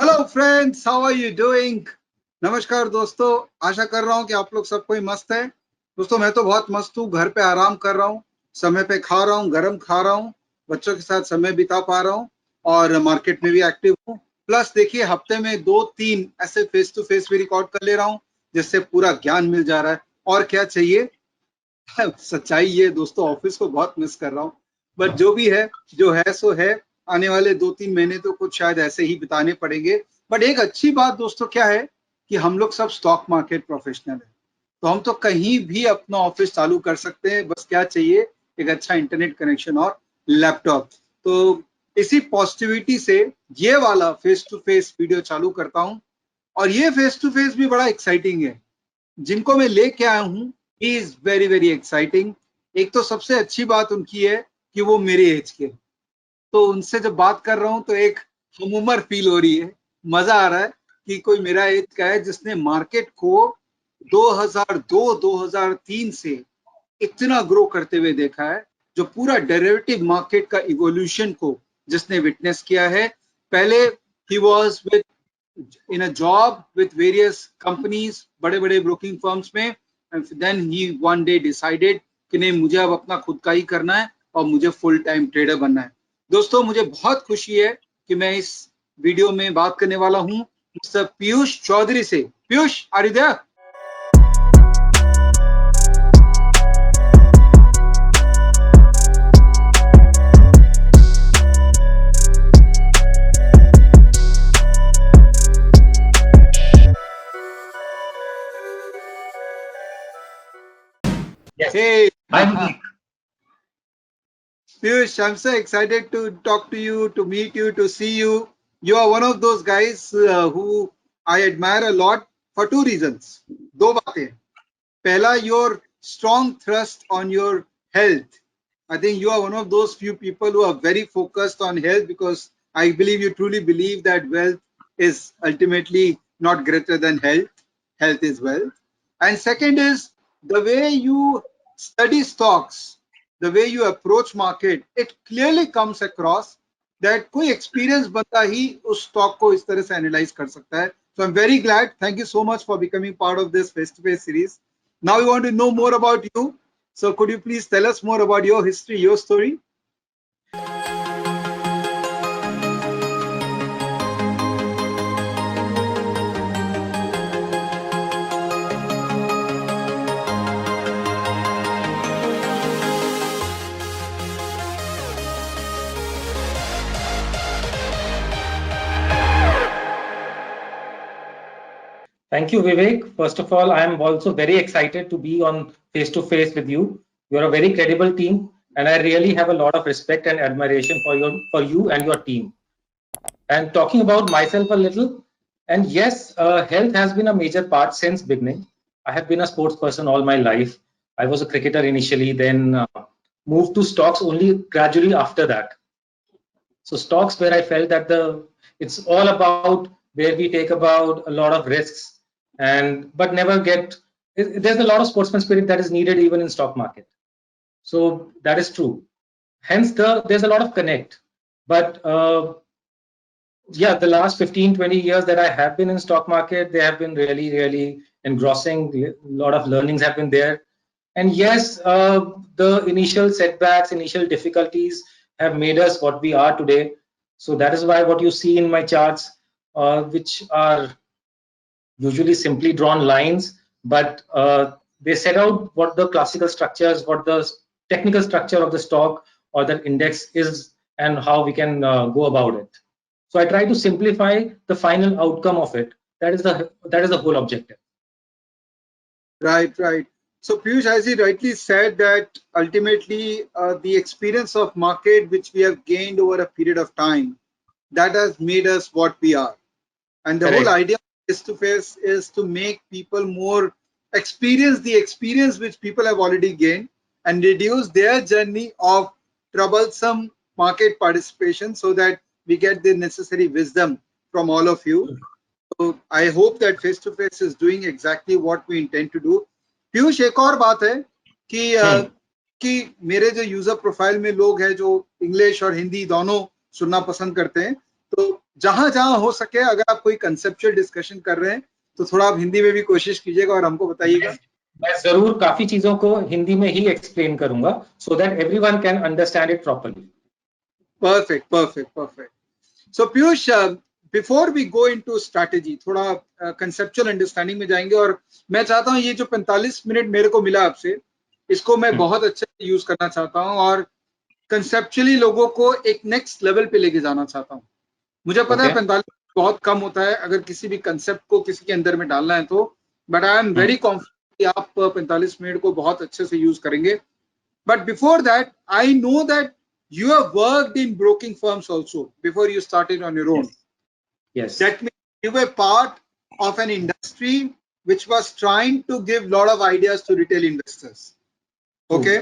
Hello friends, how are you doing. नमस्कार दोस्तों, आशा कर रहा हूँ कि आप लोग सब कोई मस्त है। दोस्तों मैं तो बहुत मस्त हूँ, घर पे आराम कर रहा हूँ, समय पे खा रहा हूँ, गरम खा रहा हूँ, बच्चों के साथ समय बिता पा रहा हूँ और मार्केट में भी एक्टिव हूँ। प्लस देखिए, हफ्ते में 2-3 ऐसे फेस टू फेस भी रिकॉर्ड कर ले रहा हूँ, जिससे पूरा ज्ञान मिल जा रहा है। और क्या चाहिए। सच्चाई ये दोस्तों, ऑफिस को बहुत मिस कर रहा हूँ। बट जो भी है, जो है सो है। आने वाले 2-3 महीने तो कुछ शायद ऐसे ही बिताने पड़ेंगे। बट एक अच्छी बात दोस्तों क्या है कि हम लोग सब स्टॉक मार्केट प्रोफेशनल है, तो हम तो कहीं भी अपना ऑफिस चालू कर सकते हैं। बस क्या चाहिए, एक अच्छा इंटरनेट कनेक्शन और लैपटॉप। तो इसी पॉजिटिविटी से ये वाला फेस टू फेस वीडियो चालू करता हूँ। और ये फेस टू फेस भी बड़ा एक्साइटिंग है। जिनको मैं लेके आया हूँ, he is very very exciting. एक तो सबसे अच्छी बात उनकी है कि वो मेरे एज के, तो उनसे जब बात कर रहा हूँ तो एक हम उम्र फील हो रही है। मजा आ रहा है कि कोई मेरा एज का है जिसने मार्केट को 2002-2003 से इतना ग्रो करते हुए देखा है। जो पूरा डेरिवेटिव मार्केट का इवोल्यूशन को जिसने विटनेस किया है। पहले he was with in a job with various companies, बड़े बड़े ब्रोकिंग फर्म्स में। and then he one day decided कि नहीं, मुझे अब अपना खुद का ही करना है और मुझे फुल टाइम ट्रेडर बनना है। दोस्तों मुझे बहुत खुशी है कि मैं इस वीडियो में बात करने वाला हूं मिस्टर पीयूष चौधरी से। Piyush, are you there? Yes. Hey, Hi, Vivek. Piyush, I'm so excited to talk to you, to meet you, to see you. You are one of those guys who I admire a lot for two reasons. दो बातें। पहला, your strong thrust on your health. I think you are one of those few people who are very focused on health, because I believe you truly believe that wealth is ultimately not greater than health. Health is wealth. And second is the way you study stocks, the way you approach market. It clearly comes across that कोई experience बंदा ही उस stock को इस तरह से analyze कर सकता है. So I'm very glad. Thank you so much for becoming part of this face-to-face series. Now we want to know more about you. So could you please tell us more about your history, your story? Thank you, Vivek. First of all, I am also very excited to be on face to face with you. You are a very credible team, and I really have a lot of respect and admiration for you and your team. And talking about myself a little, and yes, health has been a major part since beginning. I have been a sports person all my life. I was a cricketer initially, then moved to stocks only gradually after that. So stocks where I felt that it's all about where we take about a lot of risks and but never get there's a lot of sportsman spirit that is needed even in stock market. So that is true. Hence there's a lot of connect. But yeah, the last 15-20 years that I have been in stock market, they have been really engrossing. A lot of learnings have been there. And yes, the initial setbacks, initial difficulties have made us what we are today. So that is why what you see in my charts, which are usually simply drawn lines, but they set out what the classical structures, what the technical structure of the stock or the index is, and how we can go about it. So I try to simplify the final outcome of it. That is the whole objective. Right, right. So Piyush, as he rightly said, that ultimately the experience of market which we have gained over a period of time, that has made us what we are. And the whole Correct. idea of face to face is to make people more experience the experience which people have already gained and reduce their journey of troublesome market participation, so that we get the necessary wisdom from all of you. So I hope that face to face is doing exactly what we intend to do. Piyush, एक और बात है कि Hmm. कि मेरे जो user profile में लोग हैं जो इंग्लिश और हिंदी दोनों सुनना पसंद करते हैं, तो जहां जहां हो सके अगर आप कोई कंसेप्चुअल डिस्कशन कर रहे हैं तो थोड़ा आप हिंदी में भी कोशिश कीजिएगा और हमको बताइएगा। मैं जरूर काफी चीजों को हिंदी में ही एक्सप्लेन करूंगा so that everyone can understand it properly. Perfect perfect perfect. So Piyush, before we go into strategy, थोड़ा कंसेप्चुअल अंडरस्टैंडिंग में जाएंगे, और मैं चाहता हूं ये जो 45 मिनट मेरे को मिला आपसे, इसको मैं बहुत अच्छे से यूज करना चाहता हूं और कंसेप्चुअली लोगों को एक नेक्स्ट लेवल पे लेके जाना चाहता हूं। मुझे पता है ओके 45 बहुत कम होता है अगर किसी भी कंसेप्ट को किसी के अंदर में डालना है तो, but I am very confident कि आप 45 मिनट को बहुत अच्छे से यूज करेंगे। But before that, I know that you have worked in broking firms also before you started on your own. Yes yes That means you were part of an industry which was trying to give lot of ideas to retail investors. Okay?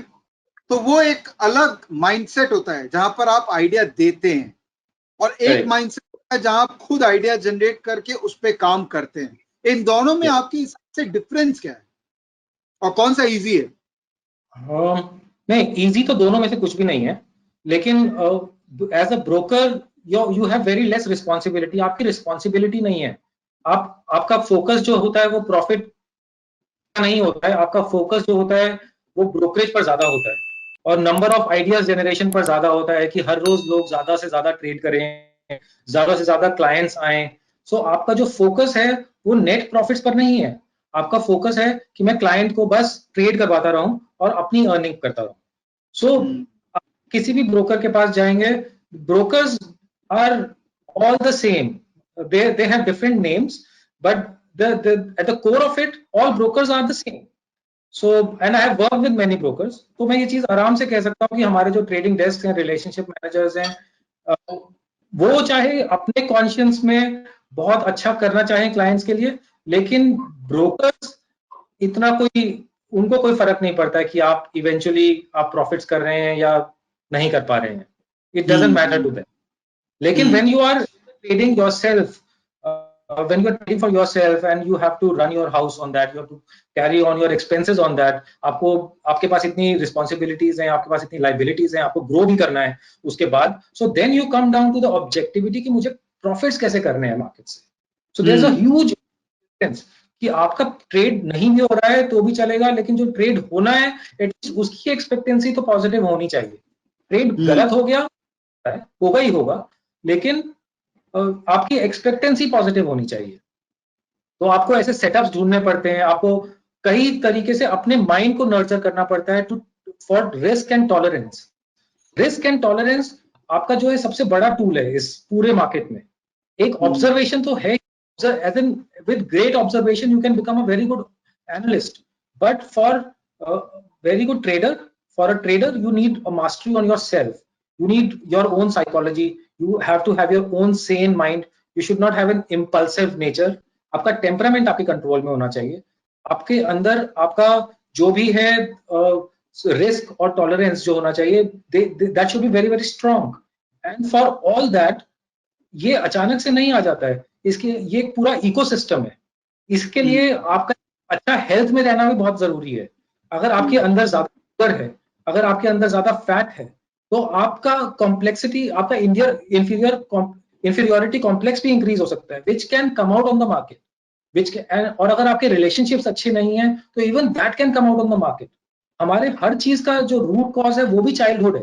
तो वो एक अलग mindset होता है जहां पर आप idea देते हैं, और एक माइंडसेट होता है जहां आप खुद आइडिया जनरेट करके उस पर काम करते हैं। इन दोनों में आपके हिसाब से डिफरेंस क्या है और कौन सा इजी है? नहीं, इजी तो दोनों में से कुछ भी नहीं है, लेकिन as a broker you have very less responsibility. आपकी रिस्पॉन्सिबिलिटी नहीं है, आपका फोकस जो होता है वो प्रॉफिट नहीं होता है, आपका फोकस जो होता है वो ब्रोकरेज पर ज्यादा होता है और नंबर ऑफ आइडियाज जनरेशन पर ज्यादा होता है कि हर रोज लोग ज्यादा से ज्यादा ट्रेड करें, ज्यादा से ज्यादा क्लाइंट्स आए। सो आपका जो फोकस है वो नेट प्रॉफिट्स पर नहीं है, आपका फोकस है कि मैं क्लाइंट को बस ट्रेड करवाता रहूं और अपनी अर्निंग करता रहूं। सो आप किसी भी ब्रोकर के पास जाएंगे, brokers are all the same. They have different names, but at the core of it, all brokers are the same. So, and I have worked with many brokers. तो मैं ये चीज आराम से कह सकता हूँ कि हमारे जो ट्रेडिंग डेस्क हैं, रिलेशनशिप मैनेजर्स हैं, वो चाहे अपने कॉन्शियंस में बहुत अच्छा करना चाहें क्लाइंट्स के लिए, लेकिन ब्रोकर्स इतना कोई, उनको कोई फर्क नहीं पड़ता है कि आप इवेंचुअली आप प्रॉफिट्स कर रहे हैं या नहीं कर पा रहे हैं। It doesn't matter to them. लेकिन when you are trading yourself, when you are trading for yourself and you have to run your house on that, you have to carry on your expenses on that, आपको आपके पास इतनी responsibilities हैं, आपके पास इतनी liabilities हैं, आपको grow भी करना है उसके बाद, so then you come down to the objectivity कि मुझे profits कैसे करने हैं market से। So there's a huge difference कि आपका ट्रेड नहीं भी हो रहा है तो भी चलेगा, लेकिन जो ट्रेड होना है एटलीस्ट उसकी एक्सपेक्टेंसी तो पॉजिटिव होनी चाहिए। ट्रेड गलत हो गया होगा ही होगा, लेकिन आपकी एक्सपेक्टेंसी पॉजिटिव होनी चाहिए। तो आपको ऐसे सेटअप्स ढूंढने पड़ते हैं, आपको कई तरीके से अपने माइंड को नर्चर करना पड़ता है to for risk and tolerance. Risk and tolerance आपका जो है सबसे बड़ा टूल है इस पूरे मार्केट में। एक ऑब्जर्वेशन तो है, as in with great observation you can become a very good analyst, but for very good trader, for a trader you need a mastery on your self, you need your own psychology, you have to have your own sane mind, you should not have an impulsive nature, आपका temperament आपके control में होना चाहिए, आपके अंदर आपका जो भी है रिस्क और टॉलरेंस जो होना चाहिए, that should be very very strong. And for all that, ये अचानक से नहीं आ जाता है, इसके ये एक पूरा इकोसिस्टम है। इसके लिए आपका अच्छा हेल्थ में रहना भी बहुत जरूरी है। अगर आपके अंदर ज्यादा शुगर है, अगर आपके अंदर ज्यादा फैट है, तो आपका कॉम्प्लेक्सिटी, आपका इंफीरियोरिटी कॉम्प्लेक्स भी इंक्रीज हो सकता है, which can come out on the market, और अगर आपके रिलेशनशिप्स अच्छे नहीं है तो even that can come out on the market. हमारे हर चीज का जो रूट कॉज है वो भी चाइल्डहुड है,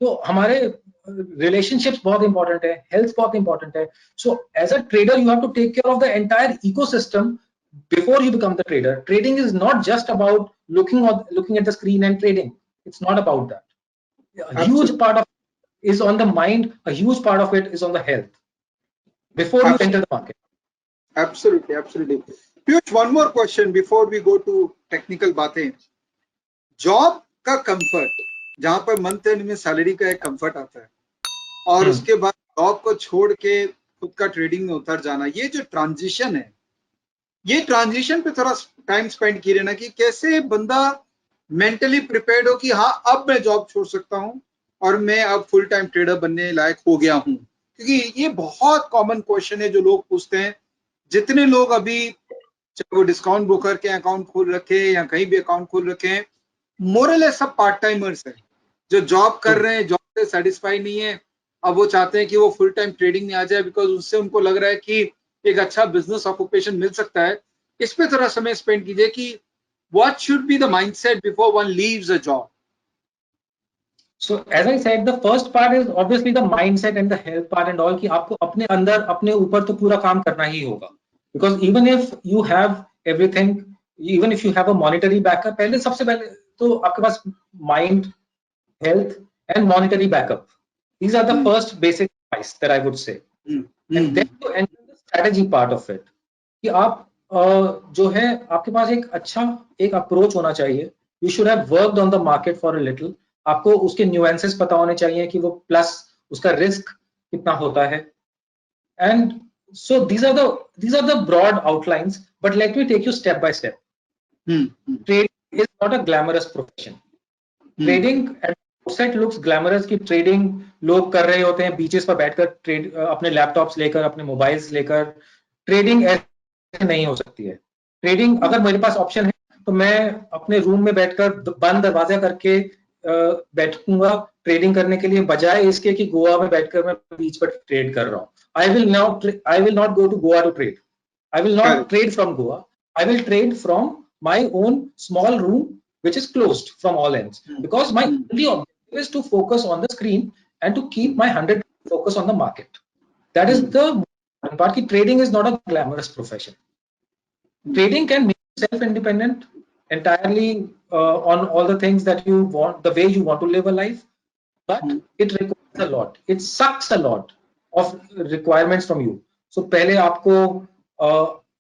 तो हमारे रिलेशनशिप्स बहुत इंपॉर्टेंट है, हेल्थ बहुत इंपॉर्टेंट है। So as a trader you have to take care of the entire ecosystem before you become the trader. Trading is not just about looking at the screen and trading. It's not about that. A huge part of is on the mind, a huge part of it is on the health before you enter the market. Absolutely, absolutely. Piyush, one more question before we go to technical बातें। Job का comfort, जहां per month and में salary का एक comfort आता है, और उसके बाद जॉब को छोड़ के खुद का ट्रेडिंग में उतर जाना, ये जो ट्रांजिशन है, ये ट्रांजिशन पे थोड़ा टाइम स्पेंड कीजिए ना, कि कैसे बंदा मेंटली प्रिपेयर्ड हो कि हाँ अब मैं जॉब छोड़ सकता हूँ और मैं अब फुल टाइम ट्रेडर बनने लायक हो गया हूँ। क्योंकि ये बहुत कॉमन क्वेश्चन है जो लोग पूछते हैं। जितने लोग अभी, चाहे वो डिस्काउंट ब्रोकर के अकाउंट खोल रखे हैं या कहीं भी अकाउंट खोल रखे हैं, मोरलेस सब पार्ट टाइमर्स हैं जो जॉब कर रहे हैं, जॉब से सेटिस्फाई नहीं है, अब वो चाहते हैं कि वो फुल टाइम ट्रेडिंग में आ जाए, बिकॉज उससे उनको लग रहा है कि एक अच्छा बिजनेस ऑक्यूपेशन मिल सकता है। इस पे थोड़ा समय स्पेंड कीजिए कि what should be the mindset before one leaves a job? So as I said, the first part is obviously the mindset and the health part and all, कि आपको अपने अंदर अपने ऊपर तो पूरा काम करना ही होगा, because even if you have everything, even if you have a monetary backup, पहले सबसे पहले तो आपके पास mind, health and monetary backup, these are the first basic advice that I would say. And then to enter the strategy part of it, कि आप जो है आपके पास एक अच्छा एक अप्रोच होना चाहिए. You should have worked on the market for a little. आपको उसके न्यूएंसेस पता होने चाहिए कि वो प्लस उसका रिस्क कितना होता है. And so these are the broad outlines, but let me take you step by step. Trading is not a glamorous profession. Trading at outset looks glamorous कि ट्रेडिंग लोग कर रहे होते हैं बीचेस पर बैठकर, ट्रेड अपने लैपटॉप्स लेकर, अपने मोबाइल्स लेकर. ट्रेडिंग ऐसे नहीं हो सकती है. ट्रेडिंग अगर मेरे पास ऑप्शन है तो मैं अपने रूम में बैठकर बंद दरवाजा करके बैठूंगा ट्रेडिंग करने के लिए, बजाय इसके कि गोवा में बैठकर मैं बीच पर ट्रेड कर रहा हूँ. I will not go to Goa to trade. I will not trade from Goa. I will trade from my own small room, which is closed from all ends, because my only objective is to focus on the screen and to keep my 100% focus on the market. That is the part. Trading is not a glamorous profession. Trading can make you self-independent entirely on all the things that you want, the way you want to live a life, but it requires a lot. It sucks a lot of requirements from you. So पहले आपको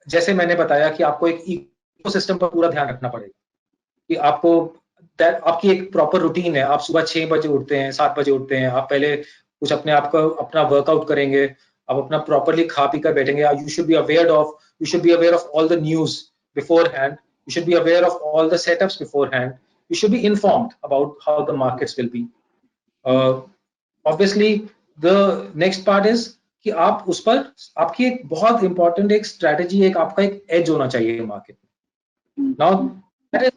जैसे मैंने बताया कि आपको एक ecosystem पर पूरा ध्यान रखना पड़ेगा, कि आपको आपकी एक प्रॉपर रूटीन है. आप सुबह 6 बजे उठते हैं, 7 बजे उठते हैं, आप पहले कुछ अपने आप को अपना वर्कआउट करेंगे, आप अपना प्रॉपरली खा पी कर बैठेंगे. You should be aware of all the news beforehand. You should be aware of all the setups beforehand. You should be informed about how the markets will be. Obviously, the next part is कि आप उस पर आपकी एक बहुत important एक strategy, एक आपका एक एज होना चाहिए मार्केट में. Now, that is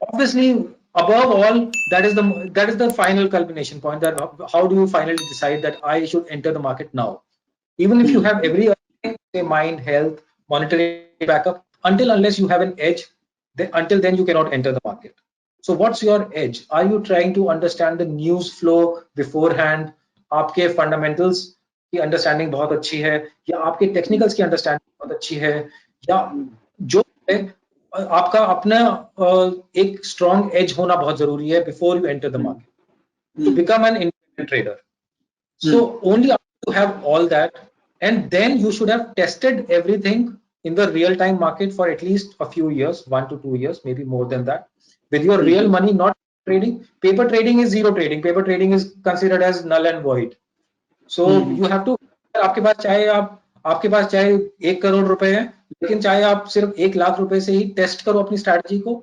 obviously above all, that is the final culmination point, that how do you finally decide that I should enter the market now, even if you have every say mind, health, monetary backup. Until unless you have an edge, until then you cannot enter the market. So what's your edge? Are you trying to understand the news flow beforehand? आपके fundamentals की understanding बहुत अच्छी है, या आपके technicals की understanding बहुत अच्छी है, या जो है आपका अपना एक strong edge होना बहुत जरूरी है before you enter the market to become an independent trader. So only after you have all that, and then you should have tested everything in the real time market for at least a few years, 1 to 2 years, maybe more than that, with your real money, not trading. Paper trading is zero trading. Paper trading is considered as null and void. So you have to, आपके पास चाहे 1 करोड़ रुपए है, लेकिन चाहे आप सिर्फ 1 लाख रुपए से ही टेस्ट करो अपनी स्ट्रैटेजी को,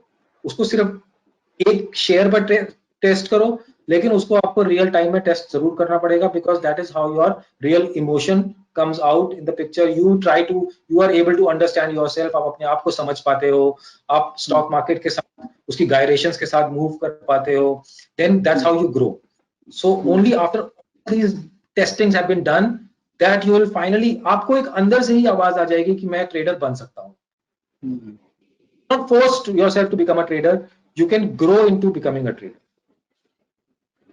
उसको सिर्फ एक शेयर पर टेस्ट करो, लेकिन उसको आपको रियल टाइम में टेस्ट जरूर करना पड़ेगा, because that is how your real emotion comes out in the picture. You are able to understand yourself. आप अपने आप को समझ पाते हो, आप स्टॉक मार्केट के साथ उसकी गायरेशंस के साथ मूव कर पाते हो. Then that's how you grow. So only after these testings have been done, that you will finally, आपको एक अंदर से ही आवाज आ जाएगी कि मैं ट्रेडर बन सकता हूँ. Not force yourself to become a trader. You can grow into becoming a trader.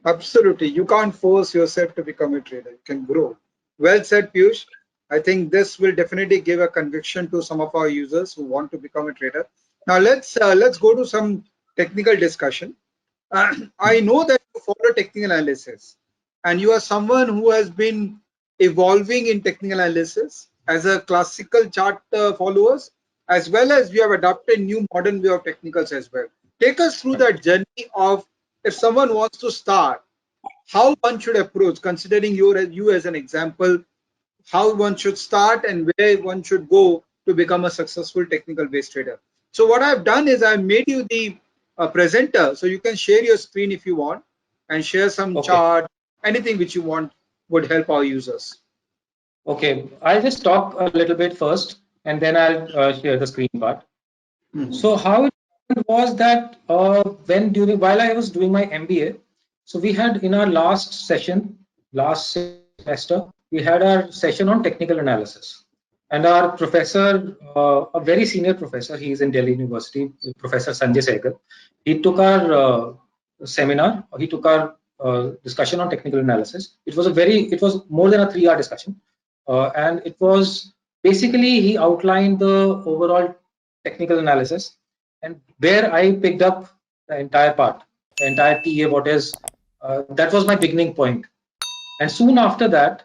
Absolutely, you can't force yourself to become a trader. You can grow. Well said, Piyush. I think this will definitely give a conviction to some of our users who want to become a trader. Now let's go to some technical discussion. I know that you follow technical analysis, and you are someone who has been evolving in technical analysis as a classical chart followers, as well as you have adopted new modern way of technicals as well. Take us through that journey of, if someone wants to start, how one should approach, considering you as an example, how one should start and where one should go to become a successful technical based trader. So what I've done is I've made you the presenter, so you can share your screen if you want and share some chart, anything which you want would help our users. Okay, I'll just talk a little bit first, and then I'll share the screen part. So how it was that while I was doing my MBA, so we had in our last session, last semester, we had our session on technical analysis. And our professor, a very senior professor, he is in Delhi University, Professor Sanjay Sehgal, he took our seminar, he took our discussion on technical analysis. It was more than a 3-hour discussion. And it was basically, he outlined the overall technical analysis, and where I picked up the entire part, the entire TA, that was my beginning point. And soon after that,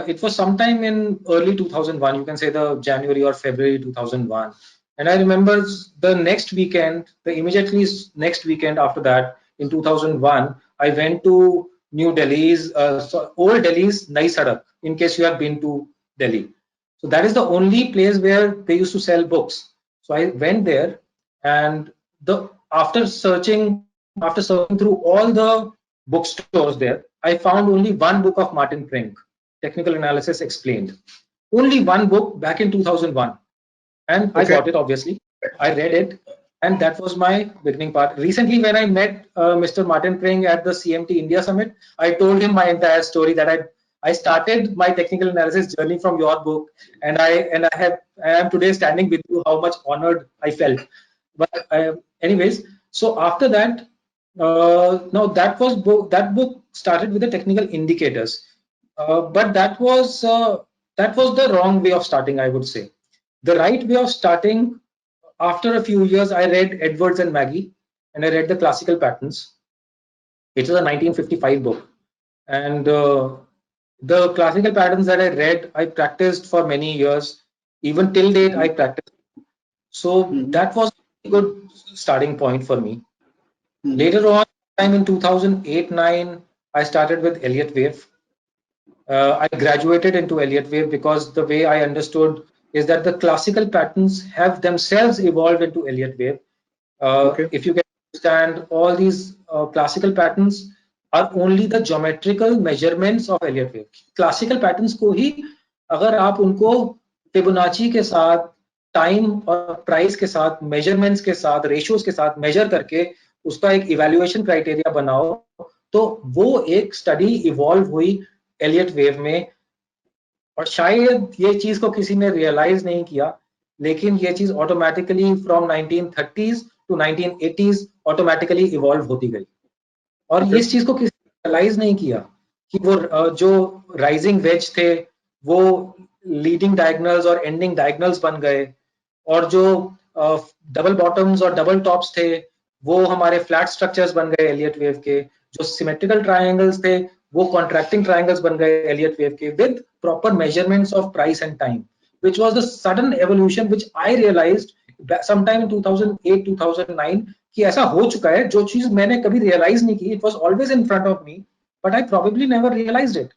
it was sometime in early 2001, you can say the January or February 2001. And I remember the next weekend, the immediately next weekend after that, in 2001, I went to New Delhi's, Old Delhi's Nai Sadak, in case you have been to Delhi. So that is the only place where they used to sell books. So I went there, and after searching through all the bookstores there, I found only one book of Martin Pring, Technical Analysis Explained. Only one book back in 2001. And I got it, obviously. I read it, and that was my beginning part. Recently, when I met Mr. Martin Pring at the CMT India Summit, I told him my entire story, that I started my technical analysis journey from your book, and I am today standing with you. How much honored I felt. But anyways, so after that, now that book started with the technical indicators, but that was the wrong way of starting, I would say. The right way of starting, after a few years, I read Edwards and Maggie, and I read the classical patterns. It is a 1955 book, and the classical patterns that I read, I practiced for many years. Even till date, I practiced. So that was a good starting point for me. Later on, time in 2008-9, I started with Elliott Wave. I graduated into Elliott Wave because the way I understood is that the classical patterns have themselves evolved into Elliott Wave. If you can understand, all these classical patterns are only the geometrical measurements of Elliott Wave. Classical patterns को ही अगर आप उनको Fibonacci के साथ, time और price के साथ, measurements के साथ, रेशियोज के साथ मेजर करके उसका एक इवैल्यूएशन क्राइटेरिया बनाओ, तो वो एक स्टडी इवॉल्व हुई एलियट वेव में. और शायद ये चीज को किसी ने रियलाइज नहीं किया, लेकिन ये चीज automatically from 1930s to 1980s automatically evolve होती गई. और इस चीज को किसी ने रियलाइज नहीं किया कि वो जो राइजिंग वेज थे वो लीडिंग डायगोनल्स और एंडिंग डायगोनल्स बन गए, और जो डबल बॉटम्स और डबल टॉप्स थे वो हमारे फ्लैट स्ट्रक्चर्स बन गए एलियट वेव के, जो सिमेट्रिकल ट्रायंगल्स थे वो कॉन्ट्रैक्टिंग ट्रायंगल्स बन गए एलियट वेव के, with proper measurements of price and time, which was the sudden evolution which I realized sometime in 2008-2009 कि ऐसा हो चुका है, जो चीज मैंने कभी रियलाइज नहीं की. It was always in front of me, but I probably never realized it.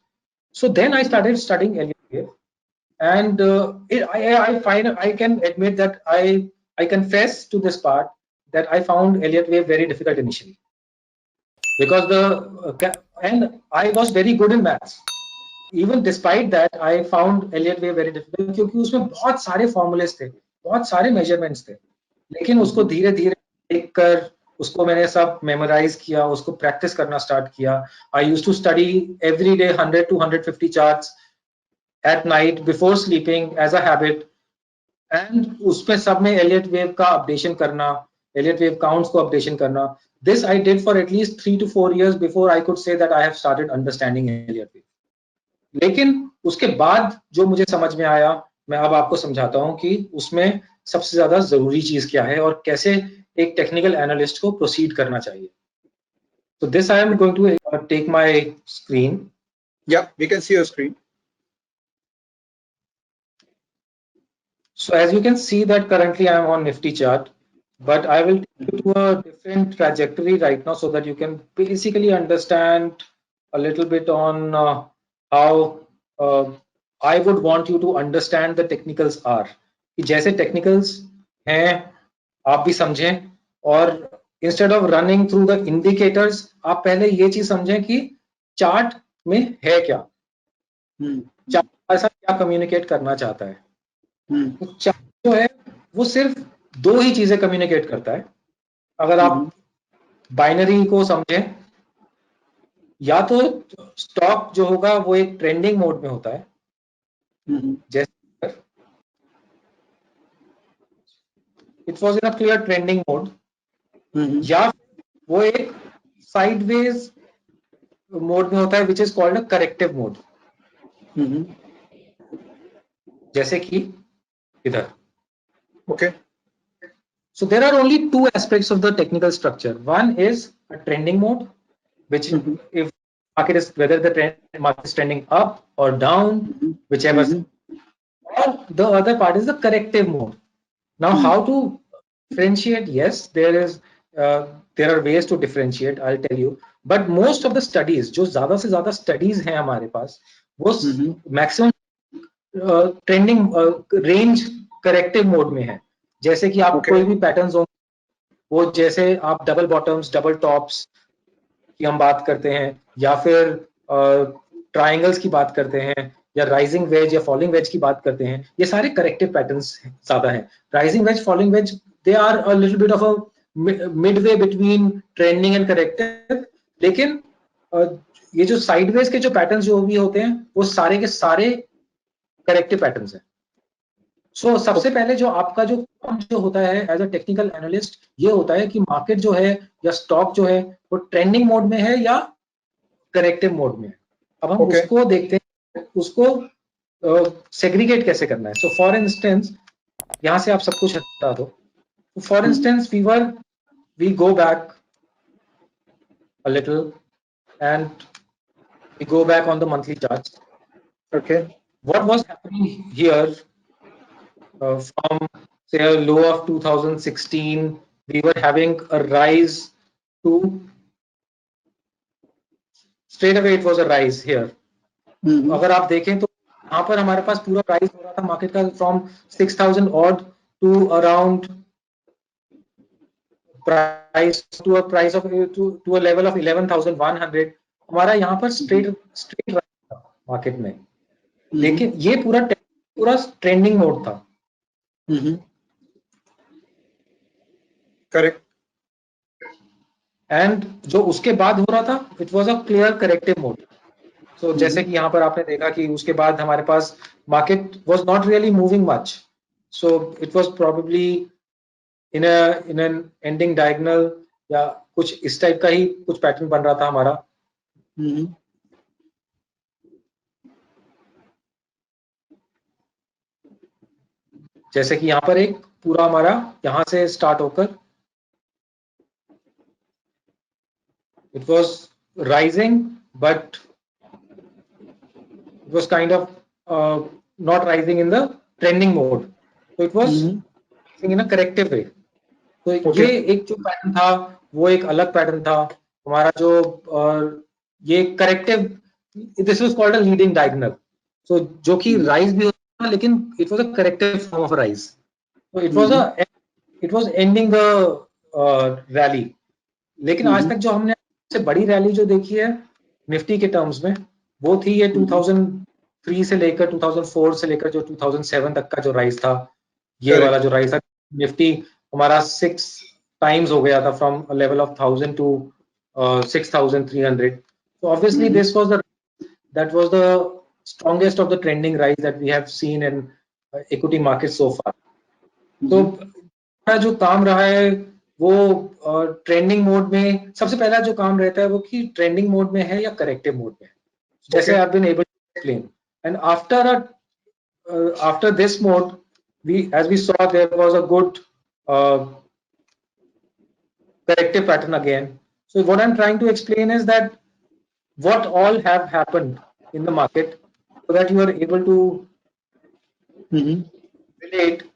So then I started studying Elliott wave, and I can admit that I confess to this part that I found Elliott wave very difficult initially, because and I was very good in maths. Even despite that, I found Elliott wave very difficult क्योंकि उसमें बहुत सारे formulas थे, बहुत सारे measurements थे, लेकिन उसको धीरे धीरे देखकर उसको मैंने सब मेमोराइज किया, उसको प्रैक्टिस करना स्टार्ट किया. I used to study every day 100 to 150 charts at night before sleeping as a habit, and उसमें सब में Elliott wave का अपडेशन करना, Elliott wave counts को अपडेशन करना. This I did for at least 3 to 4 years before I could say that I have started understanding Elliott wave. लेकिन उसके बाद जो मुझे समझ में आया, मैं अब आपको समझाता हूं कि उसमें सबसे ज्यादा जरूरी चीज क्या है और कैसे एक टेक्निकल एनालिस्ट को प्रोसीड करना चाहिए. So this I am going to take my screen. Yeah, we can see your screen. So as you can see that currently I am on Nifty chart, but I will take you to a different trajectory right now so that you can basically understand a little bit on how I would want you to understand the technicals are. कि जैसे technicals हैं आप भी समझें, और instead of running through the indicators आप पहले ये चीज समझें कि चार्ट में है क्या, चार्ट ऐसा क्या कम्युनिकेट करना चाहता है. चार्ट जो है वो सिर्फ दो ही चीजें कम्युनिकेट करता है. अगर आप बाइनरी को समझें या तो स्टॉक जो होगा वो एक ट्रेंडिंग मोड में होता है, जैसे it was in a clear trending mode, या वो एक साइडवेज मोड में होता है which is called a corrective mode, जैसे कि इधर. Okay. So there are only two aspects of the technical structure. One is a trending mode, which if market is, whether the market is trending up or down, whichever. Or the other part is the corrective mode. Now, how to differentiate? Yes, there are ways to differentiate. I'll tell you. But most of the studies, जो ज़्यादा से ज़्यादा studies हैं हमारे पास, वो maximum trending range corrective mode में है. जैसे कि आप कोई भी पैटर्न्स हो, वो जैसे आप डबल बॉटम्स, डबल टॉप्स की हम बात करते हैं, या फिर ट्रायंगल्स की बात करते हैं, या राइजिंग वेज या फॉलिंग वेज की बात करते हैं, ये सारे करेक्टिव पैटर्न्स ज्यादा हैं. Rising wedge, falling wedge, they are a little bit of a midway between trending and corrective. लेकिन ये जो साइडवेज के जो पैटर्न्स जो भी होते हैं, वो सारे के सारे करेक्टिव पैटर्न्स हैं. सो सबसे पहले जो आपका जो काम जो होता है एज अ टेक्निकल एनालिस्ट, ये होता है कि मार्केट जो है या स्टॉक जो है वो ट्रेंडिंग मोड में है या करेक्टिव मोड में है. अब हम उसको देखते हैं, उसको सेग्रीगेट कैसे करना है. सो फॉर इंस्टेंस, यहां से आप सब कुछ हटा दो. For instance, we go back a little and we go back on the monthly charts. Okay. What was happening here from say a low of 2016, we were having a rise to straight away it was a rise here. अगर आप देखें तो यहाँ पर हमारे पास पूरा price हो रहा था मार्केट का from 6,000 odd to around price to a price of to a level of 11,100. हमारा यहाँ पर straight मार्केट में. लेकिन ये पूरा ट्रेंडिंग मोड था. करेक्ट. एंड जो उसके बाद हो रहा था, it was a clear corrective mode. So जैसे कि यहाँ पर आपने देखा कि उसके बाद हमारे पास market was not really moving much. So it was probably in an ending diagonal या कुछ इस टाइप का ही कुछ पैटर्न बन रहा था हमारा. जैसे कि यहाँ पर एक पूरा हमारा यहाँ से स्टार्ट होकर it was rising, but it was kind of not rising in the trending mode. So it was rising in a corrective way. तो ये एक जो पैटर्न था वो एक अलग पैटर्न था हमारा. जो ये corrective, this was called a leading diagonal. So जो कि राइज भी होता था, लेकिन it was a corrective form of rise. तो it was ending the rally. लेकिन आज तक जो हमने सबसे बड़ी रैली जो देखी है निफ्टी के टर्म्स में, वो थी ये 2003 से लेकर 2004 से लेकर जो 2007 तक का जो राइज था. ये वाला जो राइज था, निफ्टी हमारा 6 times हो गया था from a level of 1000 to 6,300. So obviously this was that was the strongest of the trending rise that we have seen in equity market so far. तो जो काम रहा है वो ट्रेंडिंग मोड में, सबसे पहला जो काम रहता है वो कि ट्रेंडिंग मोड में है या करेक्टिव मोड में. जैसे I have been able to explain. And after this mode, as we saw, there was a good corrective pattern again. So what I'm trying to explain is that what all have happened in the market so that you are able to relate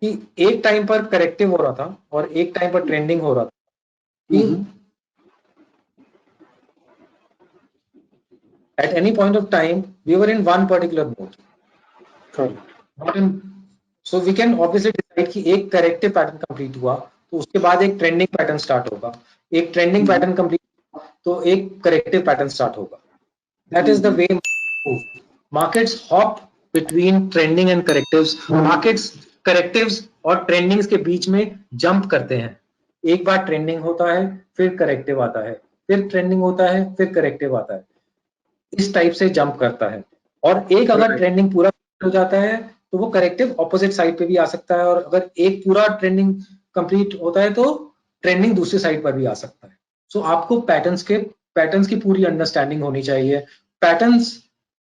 कि एक time पर corrective हो रहा था और एक time पर trending हो रहा था. At any point of time we were in one particular mode. So we can obviously decide कि एक करेक्टिव पैटर्न कंप्लीट हुआ तो उसके बाद एक ट्रेंडिंग पैटर्न स्टार्ट होगा, एक ट्रेंडिंग पैटर्न कंप्लीट हुआ तो एक करेक्टिव पैटर्न स्टार्ट होगा. That is the way markets hop between trending and correctives. Markets correctives और ट्रेंडिंग्स के बीच में जंप करते हैं. एक बार ट्रेंडिंग होता है, फिर करेक्टिव आता है, फिर ट्रेंडिंग होता है, फिर करेक्टिव आता है, इस टाइप से जंप करता है। और एक अगर ट्रेंडिंग पूरा हो जाता है तो वो करेक्टिव ऑपोजिट साइड पे भी आ सकता है, और अगर एक पूरा ट्रेंडिंग कंप्लीट होता है तो ट्रेंडिंग दूसरी साइड पर भी आ सकता है। सो आपको पैटर्न्स की पूरी अंडरस्टैंडिंग होनी चाहिए। Patterns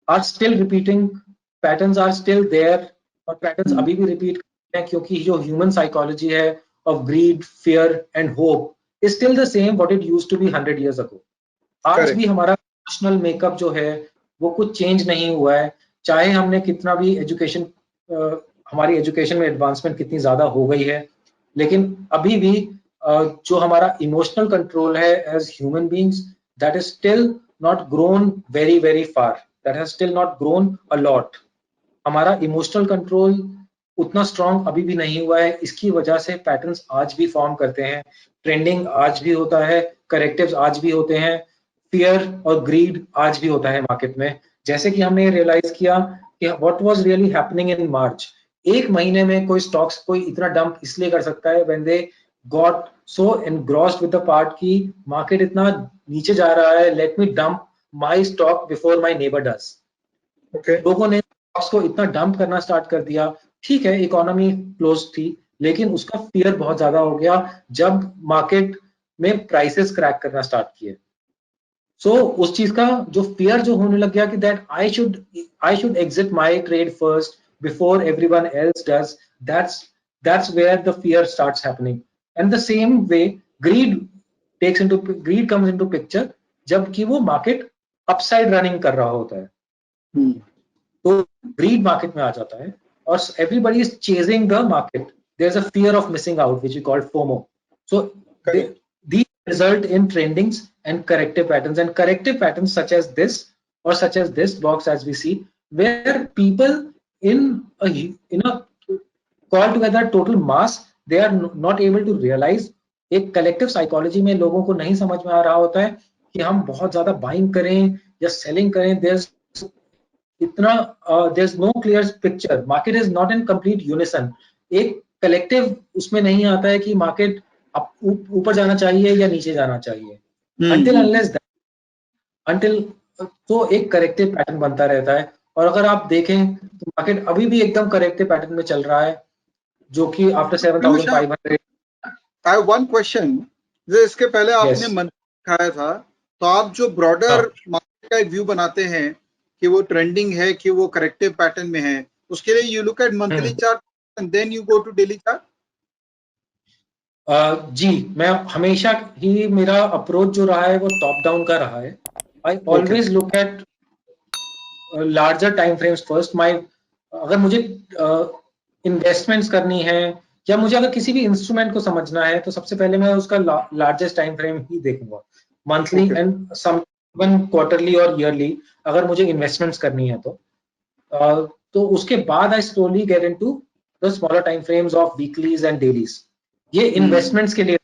are still repeating, patterns are still there, और पैटर्न्स अभी भी रिपीट करते हैं, क्योंकि जो ह्यूमन साइकोलॉजी है of greed, fear and hope is still the same what it used to be 100 years ago। आज Correct. भी हमारा इमोशनल मेकअप जो है वो कुछ चेंज नहीं हुआ है, चाहे हमने कितना भी एजुकेशन, हमारी एजुकेशन में एडवांसमेंट कितनी ज्यादा हो गई है, लेकिन अभी भी जो हमारा इमोशनल कंट्रोल है as human beings, that is still not grown very very far, that has still not grown a lot. हमारा इमोशनल कंट्रोल उतना स्ट्रांग अभी भी नहीं हुआ है। इसकी वजह से पैटर्न्स आज भी फॉर्म करते हैं, ट्रेंडिंग आज भी होता है, करेक्टिव्स आज भी होते हैं, फियर और ग्रीड आज भी होता है मार्केट में। जैसे कि हमने रियलाइज किया कि what was really happening in March, एक महीने में कोई स्टॉक्स कोई इतना डंप इसलिए कर सकता है when they got so engrossed with the part की मार्केट इतना नीचे जा रहा है, let me dump my stock before my neighbour does. Okay. लोगों ने स्टॉक्स को इतना डंप करना स्टार्ट कर दिया। ठीक है, इकोनॉमी क्लोज थी, लेकिन उसका फियर बहुत ज्यादा हो गया जब मार्केट में प्राइसेस क्रैक करना स्टार्ट किए। सो उस चीज का जो फियर जो होने लग गया कि that I should exit my trade first before everyone else does, that's where the fear starts happening. And the same way greed comes into picture जबकि वो मार्केट अपसाइड रनिंग कर रहा होता है, तो ग्रीड मार्केट में आ जाता है और everybody is chasing the market, there is a fear of missing out which we call FOMO. So these result in trendings and corrective patterns such as this or such as this box as we see, where people in a call together total mass, they are not able to realize, एक collective psychology में लोगों को नहीं समझ में आ रहा होता है कि हम बहुत ज्यादा बाइंग करें या सेलिंग करें। there's no clear picture, market is not in complete unison, एक कलेक्टिव उसमें नहीं आता है कि मार्केट ऊपर जाना चाहिए या नीचे जाना चाहिए, until तो एक करेक्टिव पैटर्न बनता रहता है। और अगर आप देखें तो मार्केट अभी भी एकदम करेक्टिव पैटर्न में चल रहा है, जो कि after 7500। I have one question. इसके पहले आपने Yes. मंथली दिखाया था, तो आप जो ब्रॉडर मार्केट का एक व्यू बनाते हैं कि वो ट्रेंडिंग है कि वो करेक्टिव पैटर्न में है, उसके लिए you look at monthly chart and then you go to daily chart? जी, मैं हमेशा ही, मेरा अप्रोच जो रहा है वो टॉप डाउन का रहा है। I always look at larger time frames first. अगर मुझे इन्वेस्टमेंट्स करनी है या मुझे अगर किसी भी इंस्ट्रूमेंट को समझना है तो सबसे पहले मैं उसका लार्जेस्ट टाइम फ्रेम ही देखूंगा, मंथली एंड सम क्वार्टरली और ईयरली, अगर मुझे इन्वेस्टमेंट्स करनी है तो उसके बाद I slowly get into the smaller time frames of weeklies and dailies. ये इन्वेस्टमेंट्स के लिए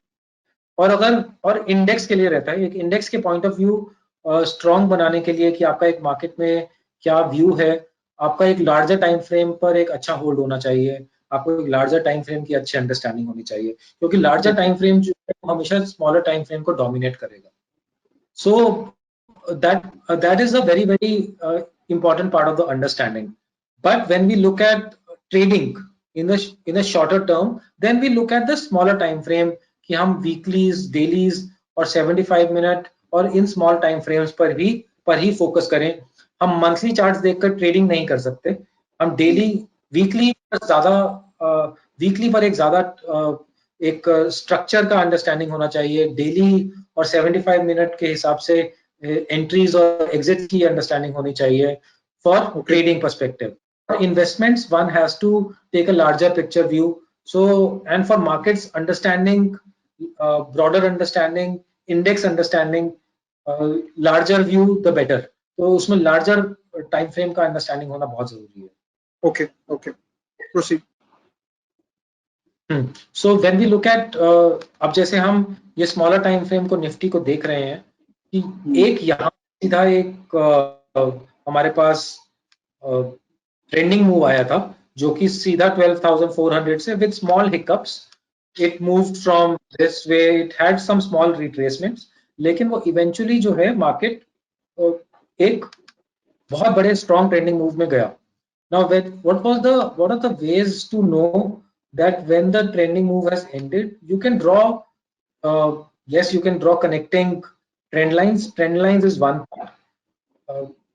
और इंडेक्स के लिए रहता है। एक इंडेक्स के पॉइंट ऑफ व्यू स्ट्रॉन्ग बनाने के लिए कि आपका एक मार्केट में क्या व्यू है, आपका एक लार्जर टाइम फ्रेम पर एक अच्छा होल्ड होना चाहिए, आपको एक लार्जर टाइम फ्रेम की अच्छी अंडरस्टैंडिंग होनी चाहिए, क्योंकि लार्जर टाइम फ्रेम जो है हमेशा स्मॉलर टाइम फ्रेम को डोमिनेट करेगा। सो that is a very very important part of the understanding. But when we look at trading in a shorter term, then we look at the smaller time frame कि हम weeklies, dailies और 75 minute और in small time frames पर ही focus करें। हम monthly charts देखकर trading नहीं कर सकते। हम वीकली पर एक ज्यादा एक स्ट्रक्चर का अंडरस्टैंडिंग होना चाहिए। डेली और 75 मिनट के हिसाब से एंट्रीज और एग्जिट की अंडरस्टैंडिंग होनी चाहिए for trading perspective. For investments, one has to take a larger picture view. So, and for markets understanding, broader understanding, index understanding, larger view, the better. तो उसमें larger time frame का understanding होना बहुत जरूरी है। Okay. Proceed. So when we look at अब जैसे हम ये smaller time frame को निफ्टी को देख रहे हैं कि एक यहाँ सीधा एक हमारे पास ट्रेंडिंग मूव आया था जो कि सीधा 12,400 से with small hiccups it moved from this way, it had some small retracements, लेकिन वो इवेंचुअली जो है मार्केट एक बहुत बड़े स्ट्रॉन्ग ट्रेंडिंग मूव में गया. Now, what are the ways to know that when the trending move has ended? You can draw, yes, you can draw connecting trend lines. Trend lines is one part.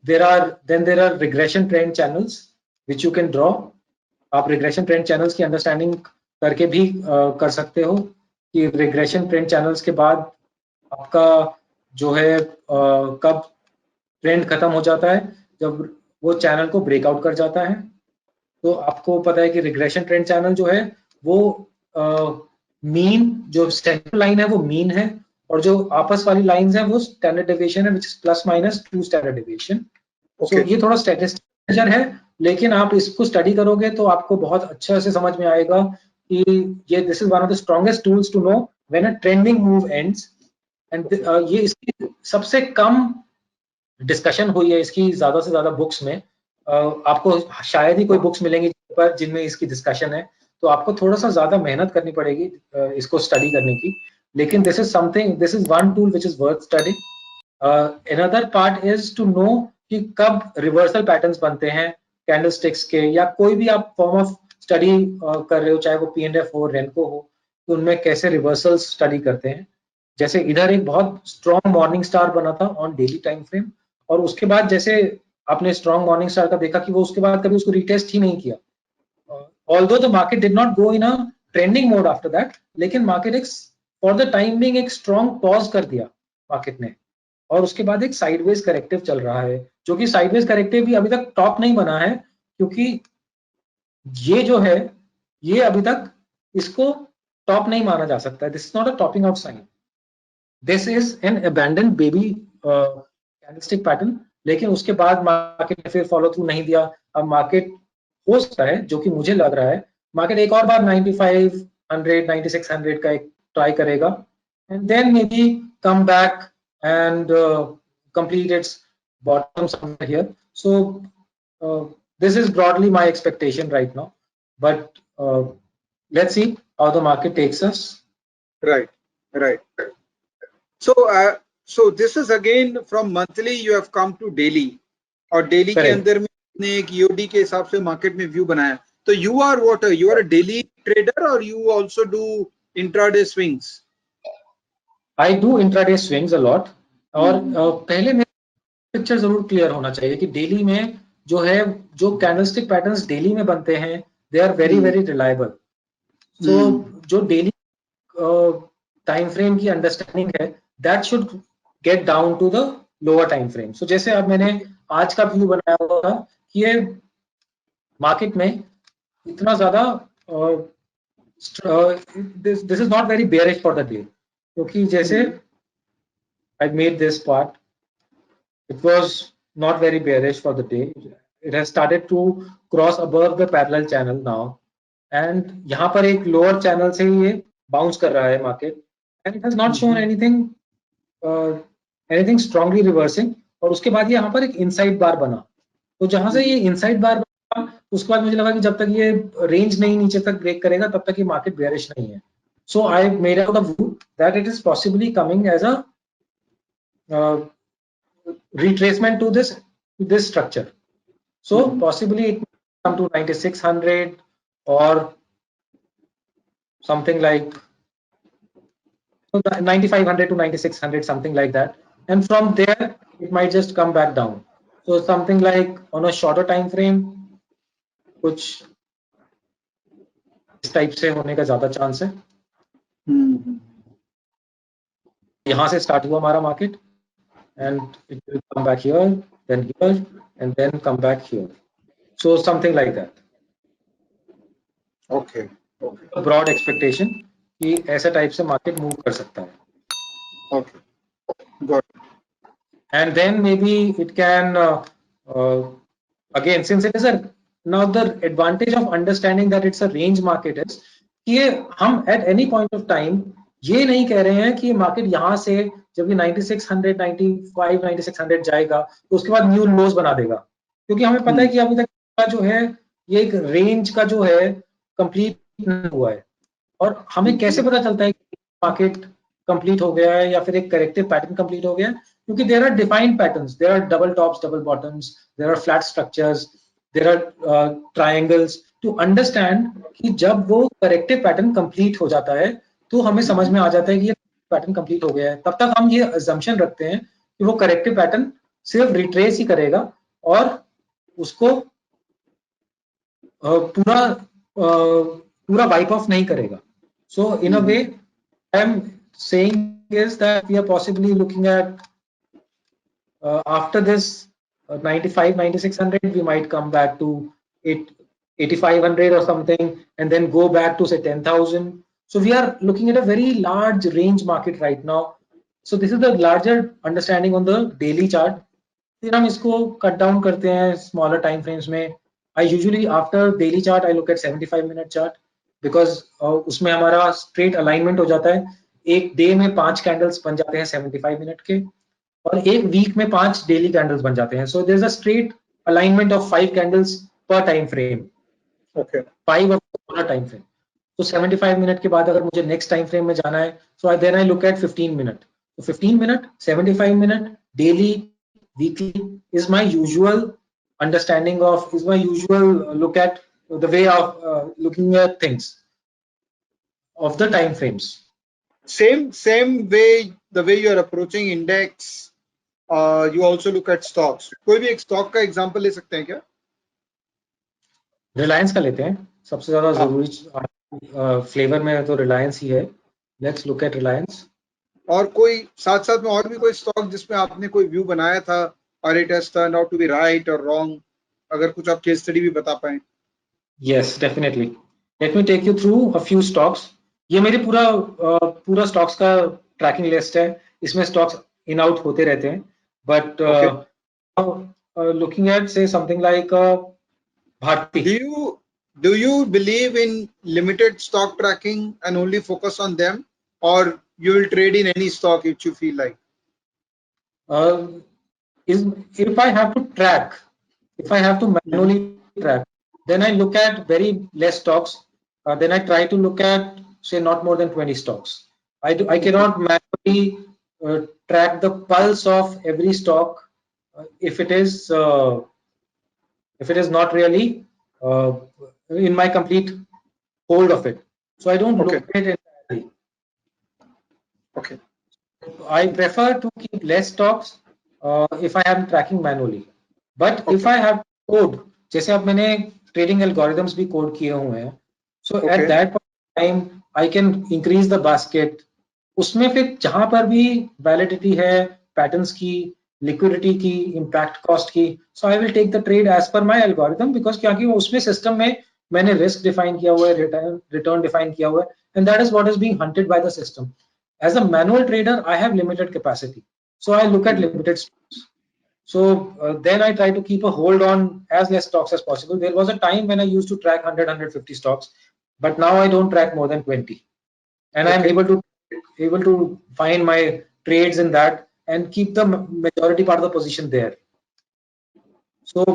There are regression trend channels which you can draw. आप regression trend channels की understanding करके भी कर सकते हो कि regression trend channels के बाद आपका जो है कब ट्रेंड खत्म हो जाता है, जब वो चैनल को ब्रेकआउट कर जाता है. तो आपको पता है कि रिग्रेशन ट्रेंड चैनल जो है वो मीन, जो स्टैंडर्ड लाइन है वो मीन है, और जो आपस वाली लाइंस है वो स्टैंडर्ड डेविएशन है, which is plus minus 2 standard deviation. So ये थोड़ा स्टैटिस्टिकल मेजर है, लेकिन आप इसको स्टडी करोगे तो आपको बहुत अच्छा से समझ में आएगा कि ये this is one of the strongest tools to know when a trending move ends. And ये इसकी सबसे कम डिस्कशन हुई है इसकी ज्यादा से ज्यादा बुक्स में. आपको शायद ही कोई बुक्स मिलेंगी पर जिनमें इसकी डिस्कशन है, तो आपको थोड़ा सा ज्यादा मेहनत करनी पड़ेगी इसको स्टडी करने की. लेकिन this is one tool which is worth study. Another part is to know कि कब रिवर्सल पैटर्न्स बनते हैं कैंडलस्टिक्स के, या कोई भी आप फॉर्म ऑफ स्टडी कर रहे हो, चाहे वो P&F हो, रेनको हो, तो उनमें कैसे रिवर्सल्स स्टडी करते हैं. जैसे इधर एक बहुत स्ट्रॉन्ग मॉर्निंग स्टार बना था ऑन डेली टाइम फ्रेम, और उसके बाद जैसे आपने स्ट्रॉन्ग मॉर्निंग स्टार का देखा कि वो उसके बाद कभी उसको रिटेस्ट ही नहीं किया. Although the market did not go in a trending mode after that, लेकिन मार्केट एक फॉर द टाइम बिंग एक स्ट्रॉन्ग पॉज कर दिया मार्केट ने, और उसके बाद एक साइडवेज करेक्टिव चल रहा है, जो कि साइडवेज करेक्टिव भी अभी तक टॉप नहीं बना है, क्योंकि ये जो है ये अभी तक इसको टॉप नहीं माना जा सकता है. This is not a topping out sign, this is an abandon baby candlestick pattern. लेकिन उसके बाद मार्केट ने फिर फॉलो थ्रू नहीं दिया. अब मार्केट हो सकता है, जो कि मुझे लग रहा है, मार्केट एक और बार 9500 9600 का एक ट्राई करेगा, and then maybe come back and complete its bottom somewhere here. So this is broadly my expectation right now, but let's see how the market takes us. Right. So this is again from monthly you have come to daily, और daily के अंदर में आपने एक EOD के हिसाब से market में व्यू बनाया. तो you are what? You are a daily trader or you also do intraday swings? I do intraday swings a lot. और पहले मेरा पिक्चर जरूर क्लियर होना चाहिए कि डेली में जो है, जो कैंडलस्टिक पैटर्न्स डेली में बनते हैं, they are very very reliable. So जो डेली टाइम फ्रेम की अंडरस्टैंडिंग है, that should get down to the lower time frame. So जैसे अब मैंने आज का व्यू बनाया हुआ था कि ये मार्केट में इतना ज्यादा this is not very bearish for the day, क्योंकि जैसे I made this part, it was not very bearish for the day. It has started to cross above the parallel channel now, and यहाँ पर एक lower channel से ये bounce कर रहा है market, and it has not shown anything strongly reversing. और उसके बाद ये यहाँ पर एक inside bar बना, तो जहाँ से ये inside bar बना, उसके बाद मुझे लगा कि जब तक ये range नहीं नीचे तक break करेगा तब तक ये market bearish नहीं है. So I made out a view that it is possibly coming as a retracement to this structure. So possibly it may come to 9600 or something like 9500 to 9600, something like that, and from there it might just come back down. So something like on a shorter time frame कुछ इस type से होने का ज्यादा chance है. यहाँ से start हुआ हमारा market, and it will come back here, then here, and then come back here. So something like that. Okay. A broad expectation कि ऐसे टाइप से मार्केट मूव कर सकता है. Okay. Got it. And then maybe it can again, since it is now the advantage of understanding that it's a range market is कि हम at any point of time ये नहीं कह रहे हैं कि मार्केट यहाँ से जब ये 9600 95 9600 जाएगा तो उसके बाद न्यू लोज बना देगा, क्योंकि हमें पता है कि अभी तक का जो है ये एक रेंज का जो है कंप्लीट नहीं हुआ है. और हमें कैसे पता चलता है कि मार्केट कंप्लीट हो गया है या फिर एक करेक्टिव पैटर्न कंप्लीट हो गया है, क्योंकि there are defined patterns, there are double tops, double bottoms, there are flat structures, there are triangles, to understand कि जब वो करेक्टिव पैटर्न कंप्लीट हो जाता है तो हमें समझ में आ जाता है कि ये पैटर्न कंप्लीट हो गया है। तब तक हम ये अजम्पशन रखते हैं कि वो करेक्टिव पैटर्न सिर्फ रिट्रेस ही करेगा और उसको पूरा वाइप ऑफ नहीं करेगा। So in a way I am saying is that we are possibly looking at after this 95 9600 we might come back to 8500 or something and then go back to say 10,000. So we are looking at a very large range market right now. So this is the larger understanding on the daily chart. फिर हम इसको cut down करते हैं smaller time frames में। I usually after daily chart I look eight 75 minute chart because उसमें हमारा straight alignment हो जाता है। एक डे में 5 कैंडल्स बन जाते हैं 75 मिनट के और एक वीक में 5 डेली कैंडल्स बन जाते हैं। So there is a straight alignment of 5 candles per time frame, Okay. 5 of time frame. तो 75 मिनट के बाद अगर मुझे नेक्स्ट टाइम फ्रेम में जाना है so then I look at 15 minute. तो 15 minute, 75 minute, daily, weekly is my usual understanding of, is my usual look at the way of looking at things of the time frames. Same way, the way you are approaching index, you also look at stocks. कोई भी एक stock का example ले सकते हैं क्या? Reliance का लेते हैं, सबसे ज्यादा जरूरी फ्लेवर में तो Reliance ही है। Let's look at Reliance. और कोई साथ साथ में और भी कोई स्टॉक जिसमें आपने कोई व्यू बनाया था और it has turn out to be right और रॉन्ग, अगर कुछ आप केस स्टडी भी बता पाएं। Yes, definitely. Let me take you through a few stocks. ये मेरी पूरा स्टॉक्स का ट्रैकिंग लिस्ट है, इसमें स्टॉक्स इन आउट होते रहते हैं। But looking at say something like Bharti. Do you believe in limited stock tracking and only focus on them, or you will trade in any stock which you feel like? If I have to track, if I have to manually track, then I look at very less stocks. Then I try to look at say not more than 20 stocks. I cannot manually track the pulse of every stock if it is not really in my complete hold of it. So I don't look at it entirely. Okay. I prefer to keep less stocks if I am tracking manually. But if I have code, जैसे अब मैंने trading algorithms भी code किए हुए हैं, so at that point in time I can increase the basket. उसमें फिर जहां पर भी validity है, patterns की, liquidity की, impact cost की, so I will take the trade as per my algorithm because क्योंकि उसमें system में मैंने risk define किया हुआ है, return define किया हुआ है, and that is what is being hunted by the system. As a manual trader, I have limited capacity, so I look at limited stocks. So then I try to keep a hold on as less stocks as possible. There was a time when I used to track 100, 150 stocks, but now I don't track more than 20, and I'm able to find my trades in that and keep the majority part of the position there. So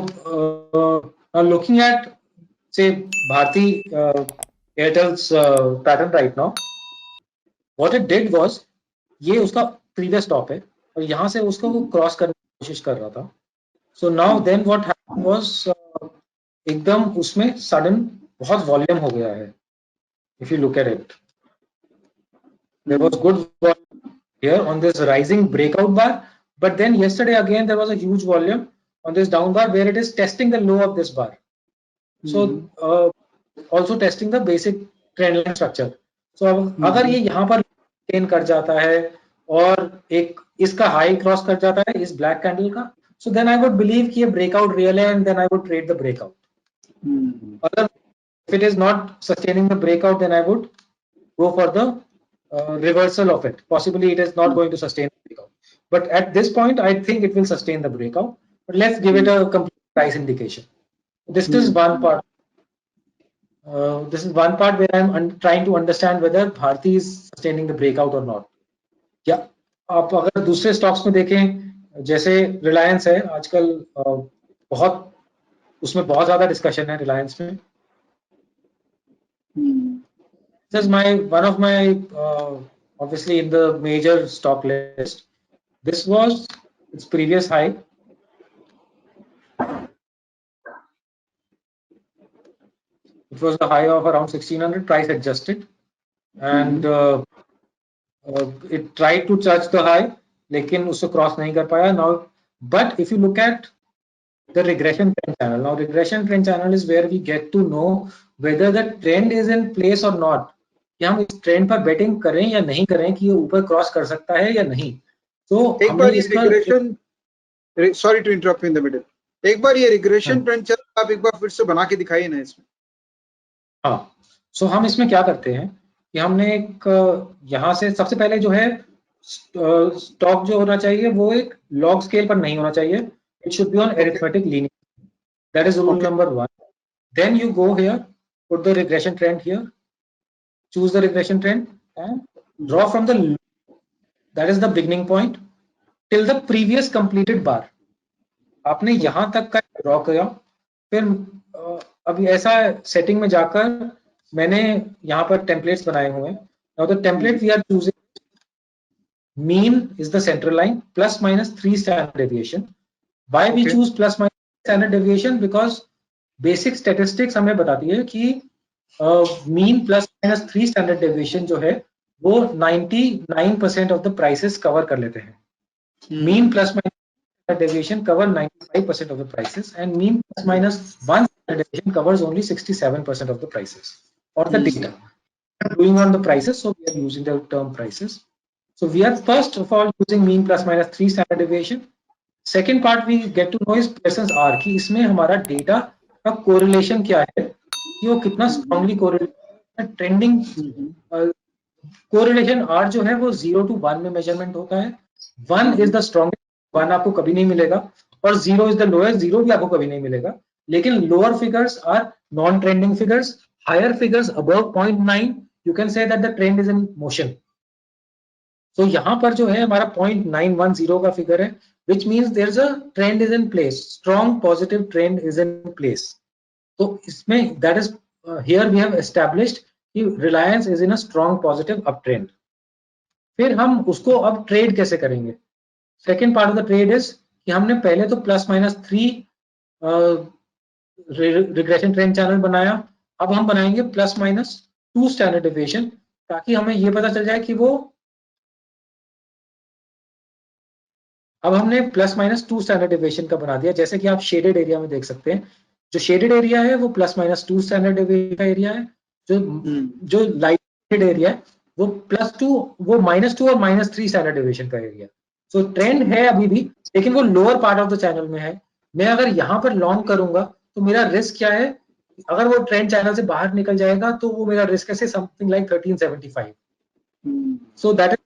now looking at say Bharti Airtel's pattern right now, what it did was ये उसका previous top है और यहाँ से उसको वो cross करने की कोशिश कर रहा था। So now then what happened was एकदम उसमें sudden बहुत वॉल्यूम हो गया है। If you look at it, there was good volume here on this rising breakout bar, but then yesterday again there was a huge volume on this down bar where it is testing the low of this bar. So also testing the basic trend line structure. So अगर ये यहाँ पर maintain कर जाता है और एक इसका हाई क्रॉस कर जाता है इस ब्लैक कैंडल का, so then I would believe कि ये breakout real है and then I would trade the breakout. Other if it is not sustaining the breakout, then I would go for the reversal of it. Possibly it is not going to sustain the breakout, but at this point I think it will sustain the breakout. But let's give it a complete price indication. This is one part. This is one part where I'm trying to understand whether Bharti is sustaining the breakout or not. या आप अगर दूसरे stocks में देखें जैसे रिलायंस है आजकल बहुत उसमें बहुत ज्यादा डिस्कशन है रिलायंस में। This is one of my obviously in the major stock list. This was its previous high. It was a high of around 1600 price adjusted, and it tried to touch the high, लेकिन उसको cross नहीं कर पाया. Now, but if you look at the regression trend channel, now regression trend channel is where we get to know whether the trend is in place or not. कि हम इस trend पर betting करें या नहीं करें कि ये ऊपर क्रॉस कर सकता है या नहीं. तो एक बार ये regression, sorry to interrupt in the middle, एक बार ये रिग्रेशन ट्रेंड चैनल आप एक बार फिर से बना के दिखाइए ना इसमें. हाँ, सो हम इसमें क्या करते हैं कि हमने एक यहाँ से सबसे पहले जो है स्टॉक जो होना चाहिए वो एक लॉग स्केल पर नहीं होना चाहिए. It should be on arithmetic linear. That is rule number 1. Then you go here, put the regression trend here, choose the regression trend and draw from the, that is the beginning point, till the previous completed bar. आपने यहाँ तक का draw किया, फिर अभी ऐसा setting में जाकर मैंने यहाँ पर टेम्पलेट्स बनाए हुए हैं. Now the template we are choosing, mean is the central line, plus minus 3 standard deviation. Why we choose plus minus standard deviation? Because basic statistics हमें बताती है कि mean plus minus 3 standard deviation जो है वो 99% of the prices cover कर लेते हैं. Mean plus minus standard deviation cover 95% of the prices, and mean plus minus 1 standard deviation covers only 67% of the prices or the data. Doing on the prices, so we are using the term prices. So we are first of all using mean plus minus 3 standard deviation. Second part we get to know is Pearson's R, कि इसमें हमारा data का correlation क्या है, कि वो कितना strongly correlate. Trending correlation R जो है वो 0 to 1 में मेजरमेंट होता है. 1 इज द स्ट्रॉन्गेस्ट, 1 आपको कभी नहीं मिलेगा, और 0 इज द लोएस्ट, 0 भी आपको कभी नहीं मिलेगा. लेकिन lower figures are non trending figures, higher figures above 0.9 you can say that the trend is in motion. तो यहाँ पर जो है हमारा 0.910 का फिगर है, which means there's a trend is in place, strong positive trend is in place. तो इसमें that is here we have established कि Reliance is in a strong positive uptrend. फिर हम उसको अब ट्रेड कैसे करेंगे? Second part of the trade is कि हमने पहले तो plus minus 3 regression trend channel बनाया. अब हम बनाएंगे प्लस माइनस 2 स्टैंडर्ड डेविएशन, ताकि हमें ये पता चल जाए कि वो, अब हमने प्लस माइनस 2 स्टैंडर्ड डेविएशन का बना दिया. जैसे कि आप शेडेड एरिया में देख सकते हैं, जो शेडेड एरिया है वो प्लस माइनस 2 स्टैंडर्ड डेविएशन का एरिया है. जो लाइटेड एरिया है वो +2, वो -2 और -3 स्टैंडर्ड डेविएशन का एरिया. सो ट्रेंड है अभी भी, लेकिन वो lower part of the channel में है. मैं अगर यहाँ पर लॉन्ग करूंगा तो मेरा रिस्क क्या है? अगर वो ट्रेंड चैनल से बाहर निकल जाएगा तो वो मेरा रिस्क है something like 1375. So that is,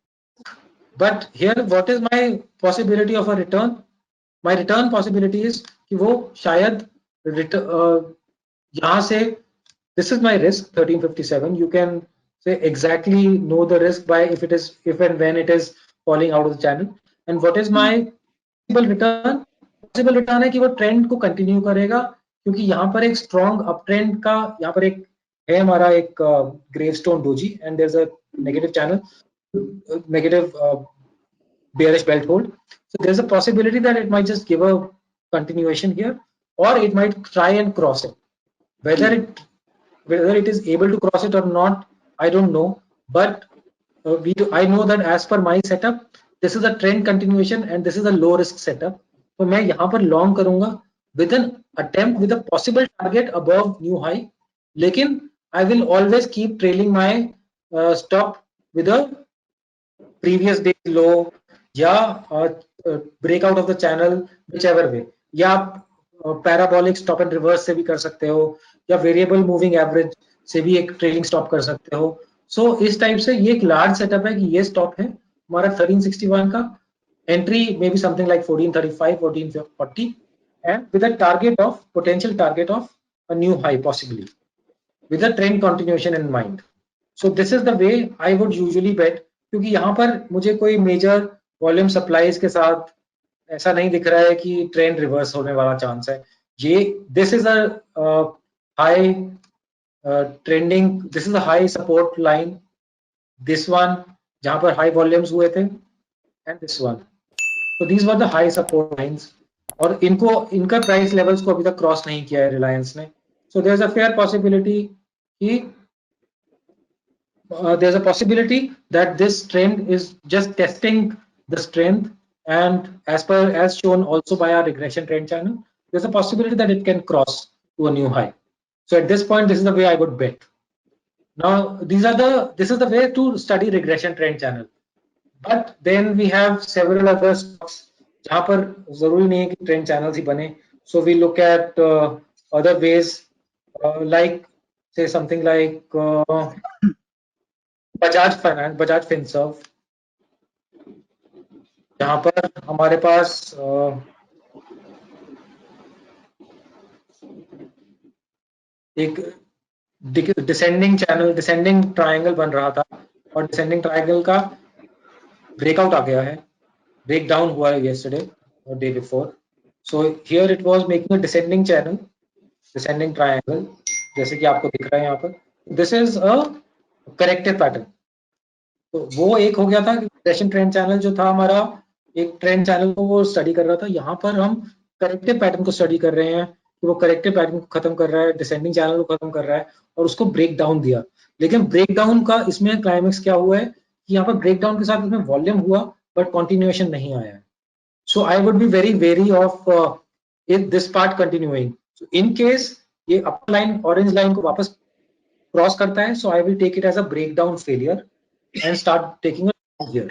but here what is my possibility of a return? My return possibility is कि वो शायद यहाँ से, this is my risk 1357. You can say exactly know the risk by if and when it is falling out of the channel. And what is my possible return? Possible return है कि वो trend को continue करेगा, क्योंकि यहाँ पर एक strong up trend का, यहाँ पर एक है हमारा एक gravestone doji, and there is a negative channel, negative bearish belt hold. So there's a possibility that it might just give a continuation here, or it might try and cross it. Whether it is able to cross it or not, I don't know. But I know that as per my setup, this is a trend continuation and this is a low risk setup. So मैं यहाँ पर long करूँगा with an attempt with a possible target above new high. लेकिन I will always keep trailing my stop with a previous day low या breakout of the channel, whichever way. या आप parabolic stop and reverse से भी कर सकते हो, या variable moving average से भी एक ट्रेलिंग स्टॉप कर सकते हो. सो इस टाइप से ये एक लार्ज सेटअप है कि ये स्टॉप है हमारा 1361 का, entry may be something like 1435, 1440, and with a target of, potential target of a new high possibly with a trend continuation in mind. So this is the way I would usually bet, क्योंकि यहाँ पर मुझे कोई major volume supplies के साथ ऐसा नहीं दिख रहा है कि ट्रेंड रिवर्स होने वाला चांस है. ये this is a high trending, this is a high support line. This one जहां पर हाई वॉल्यूम्स हुए थे, एंड दिस वन. तो these were the high support lines, और इनका प्राइस लेवल्स को अभी तक क्रॉस नहीं किया है रिलायंस ने. So there is a fair possibility कि there's a possibility that this trend is just testing the strength, and as shown also by our regression trend channel, there's a possibility that it can cross to a new high. So at this point, this is the way I would bet. Now this is the way to study regression trend channel. But then we have several other stocks जहां पर जरूरी नहीं है कि trend channels ही बने. So we look at other ways, like say something like Bajaj finance, Bajaj Finserv, जहां पर हमारे पास एक डिसेंडिंग चैनल, डिसेंडिंग ट्रायंगल बन रहा था, और डिसेंडिंग ट्रायंगल का ब्रेकआउट आ गया है, ब्रेक डाउन हुआ है yesterday और day before. So here it was making a descending channel, descending triangle, जैसे कि आपको दिख रहा है यहाँ पर. This is a corrective pattern. तो वो एक हो गया था कि रिग्रेशन ट्रेंड चैनल जो था हमारा, एक ट्रेंड चैनल को वो स्टडी कर रहा था. यहाँ पर हम करेक्टिव पैटर्न को स्टडी कर रहे हैं कि वो करेक्टिव पैटर्न को खत्म कर रहा है, डिसेंडिंग चैनल को खत्म कर रहा है, और उसको ब्रेक डाउन दिया. लेकिन ब्रेक डाउन का इसमें क्लाइमेक्स क्या हुआ है कि यहाँ पर ब्रेक डाउन के साथ इसमें वॉल्यूम हुआ, बट कॉन्टिन्यूएशन नहीं आया है. So I would be very very off in this part continuing. In case ये अपर लाइन, ऑरेंज लाइन को वापस क्रॉस करता है, so I will take it as a break down failure and start taking a here.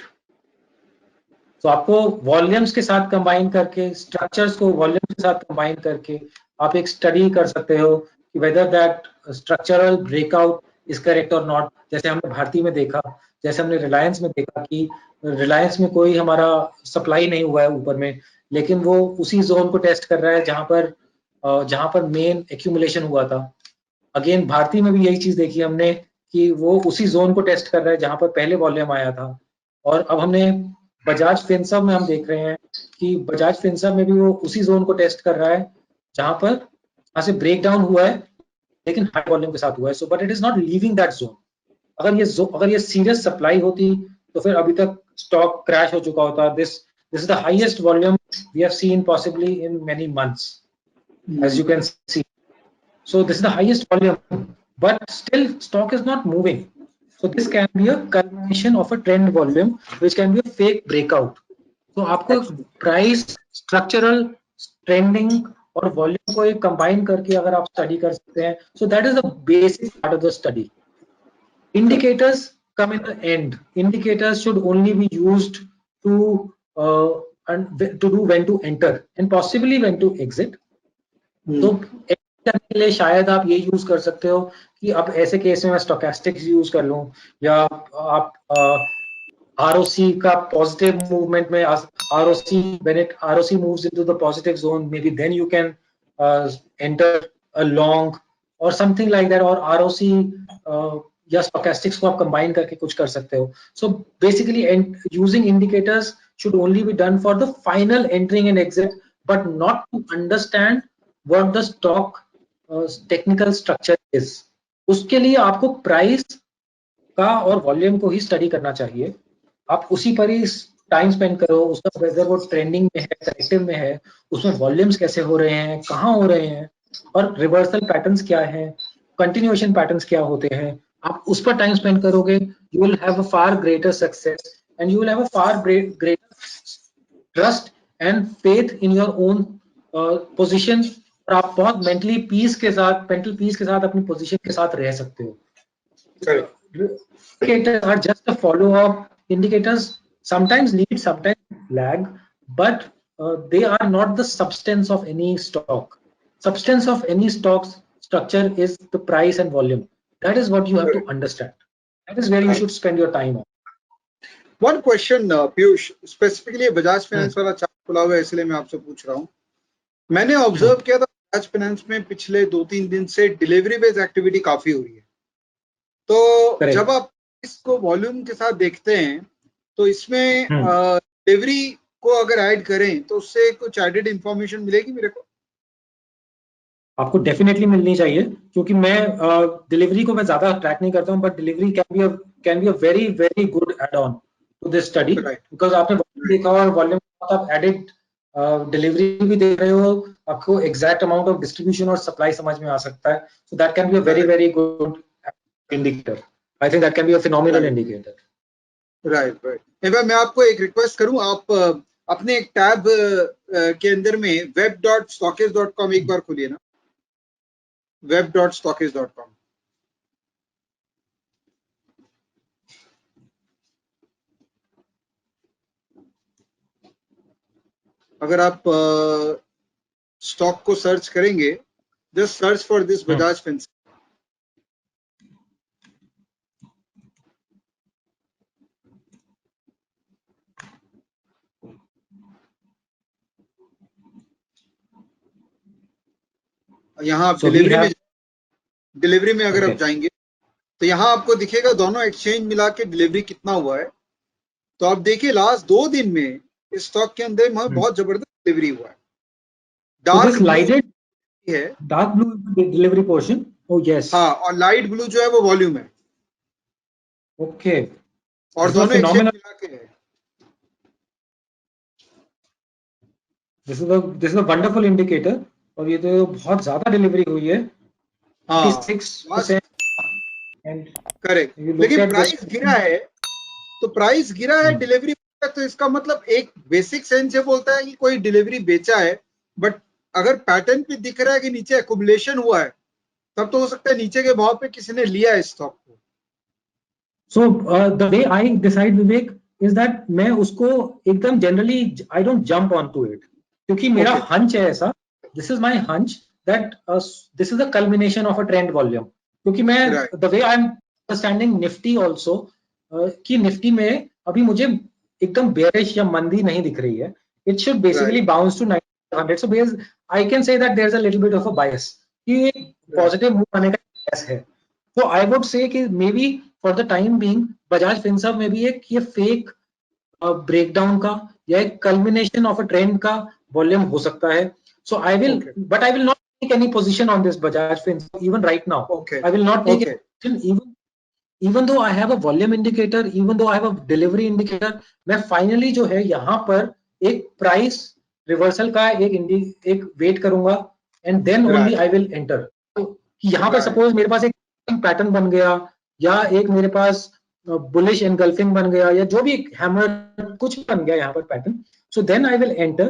तो आपको volumes के साथ combine करके, स्ट्रक्चर्स को वॉल्यूम्स के साथ कंबाइन करके आप एक स्टडी कर सकते हो कि whether that structural breakout is correct और नॉट. जैसे हमने भारती में देखा, जैसे हमने रिलायंस में देखा कि रिलायंस में कोई हमारा सप्लाई नहीं हुआ है ऊपर में, लेकिन वो उसी जोन को टेस्ट कर रहा है जहां पर मेन एक्यूमुलेशन हुआ था. अगेन भारती में भी यही चीज देखी हमने कि वो उसी जोन को टेस्ट कर रहा है जहां पर पहले वॉल्यूम आया था. और अब हमने बजाज फिनसर्व में हम देख रहे हैं कि बजाज फिनसर्व में भी वो उसी जोन को टेस्ट कर रहा है जहां से ब्रेक डाउन हुआ है, लेकिन हाई वॉल्यूम के साथ हुआ है. So but it is not leaving that zone. अगर ये सीरियस सप्लाई होती तो फिर अभी तक स्टॉक क्रैश हो चुका होता. This is the highest volume we have seen possibly in many months, as you can see. So this is the highest volume, but still stock is not moving. So this can be a culmination of a trend volume, which can be a fake breakout. So आपको price, structural, trending और volume को एक combine करके अगर आप study कर सकते हैं, so that is the basic part of the study. Indicators come in the end. Indicators should only be used to do when to enter and possibly when to exit. तो करने के लिए शायद आप ये यूज कर सकते हो कि अब ऐसे केस में मैं स्टोकेस्टिक्स यूज कर लूं, या आप आरओसी का पॉजिटिव मूवमेंट में, ROC when it ROC moves into the positive zone, may be then you can enter a long or something like that. और आरओसी या स्टोकेस्टिक्स को आप कंबाइन करके कुछ कर सकते हो. So basically using indicators should only be done for the final entering and exit, but not to understand what the stock technical structure is. उसके लिए आपको प्राइस का और वॉल्यूम को ही स्टडी करना चाहिए. आप उसी पर ही टाइम स्पेंड करो. उसका वेदर वो ट्रेंडिंग में है, करेक्टिव में है, उसमें वॉल्यूम्स कैसे हो रहे हैं, कहाँ हो रहे हैं, और रिवर्सल पैटर्न्स क्या है, कंटिन्यूएशन पैटर्न्स क्या होते हैं. आप उस पर टाइम स्पेंड करोगे, you will have a far greater success and you will have a far greater trust and faith in your own position. और आप बहुत मेंटल पीस के साथ अपनी पोजीशन के साथ रह सकते हो. Indicators are just a follow-up. Indicators sometimes lead, sometimes lag, but they are not the substance of any stock. Substance of any stock's structure is the price and volume. That is what you have to understand. That is where you should spend your time on. One question, Piyush, specifically Bajaj finance वाला chart खुला हुआ है, इसलिए मैं आपसे पूछ रहा हूँ. मैंने ऑब्जर्व किया था बजाज फाइनेंस में पिछले 2-3 दिन से डिलीवरी बेस्ड एक्टिविटी काफी हो रही है. तो जब आप इसको वॉल्यूम के साथ देखते हैं तो इसमें डिलीवरी को अगर ऐड करें तो उससे कुछ एडेड इंफॉर्मेशन मिलेगी मेरे को? आपको डेफिनेटली मिलनी चाहिए, क्योंकि मैं डिलीवरी को मैं ज्यादा ट्रैक नहीं करता हूँ, but delivery can be a can be a very very good add-on to this study, Right. because आपने volume देखा और volume आप added delivery भी देख रहे हो, आपको exact amount of distribution और supply समझ में आ सकता है, so that can be a very very good indicator. I think that can be a phenomenal indicator. Right right. एक बार मैं आपको एक रिक्वेस्ट करूं, आप अपने एक टैब के अंदर में web.stockist.com एक बार खोलिए ना, web.stockist.com। अगर आप स्टॉक को सर्च करेंगे, just search for this Bajaj Finserv. यहाँ आप डिलीवरी में अगर आप जाएंगे तो यहाँ आपको दिखेगा दोनों एक्सचेंज मिला के डिलीवरी कितना हुआ है। तो आप देखिए लास्ट 2 दिन में इस स्टॉक के अंदर बहुत जबरदस्त डिलीवरी हुआ है। Dark blue delivery portion, oh yes, हाँ, और लाइट ब्लू जो है वो वॉल्यूम है। ओके, और दोनों एक्सचेंज मिला के है। This is a wonderful indicator, और ये तो बहुत ज्यादा डिलीवरी हुई है। हाँ 6%। करेक्ट, लेकिन प्राइस गिरा है, तो प्राइस गिरा है डिलीवरी, तो इसका मतलब एक बेसिक सेंस से बोलता है कि कोई डिलीवरी बेचा है, बट अगर पैटर्न पे दिख रहा है कि नीचे एक्यूमुलेशन हुआ है, तब तो हो सकता है नीचे के भाव पे किसी ने लिया है स्टॉक को। So the way I decide Vivek is that मैं उसको एकदम generally I don't jump on to it, क्योंकि मेरा हंच है ऐसा, this is my hunch that this is the culmination of a trend volume. क्योंकि मैं the way I am understanding Nifty also, कि निफ्टी में अभी मुझे एकदम बेयरिश या मंदी नहीं दिख रही है। It should basically bounce to 900, so base I can say that there is a little bit of a bias कि पॉजिटिव मूव आने का बायस है। तो आई वुड से कि maybe for the time being Bajaj Finserv में भी एक ये फेक ब्रेकडाउन का या एक कल्मिनेशन ऑफ अ ट्रेंड का वॉल्यूम हो सकता है। So I will, but I will not take any position on this Bajaj Finserv even right now. I will not take it even though I have a volume indicator, even though I have a delivery indicator, मैं finally जो है यहाँ पर एक price reversal का एक wait करूंगा, and then only I will enter। तो यहाँ पर suppose मेरे पास एक पैटर्न बन गया, या एक मेरे पास बुलिश एनगल्फिंग बन गया, या जो भी हैमर कुछ बन गया यहाँ पर pattern, so then I will enter,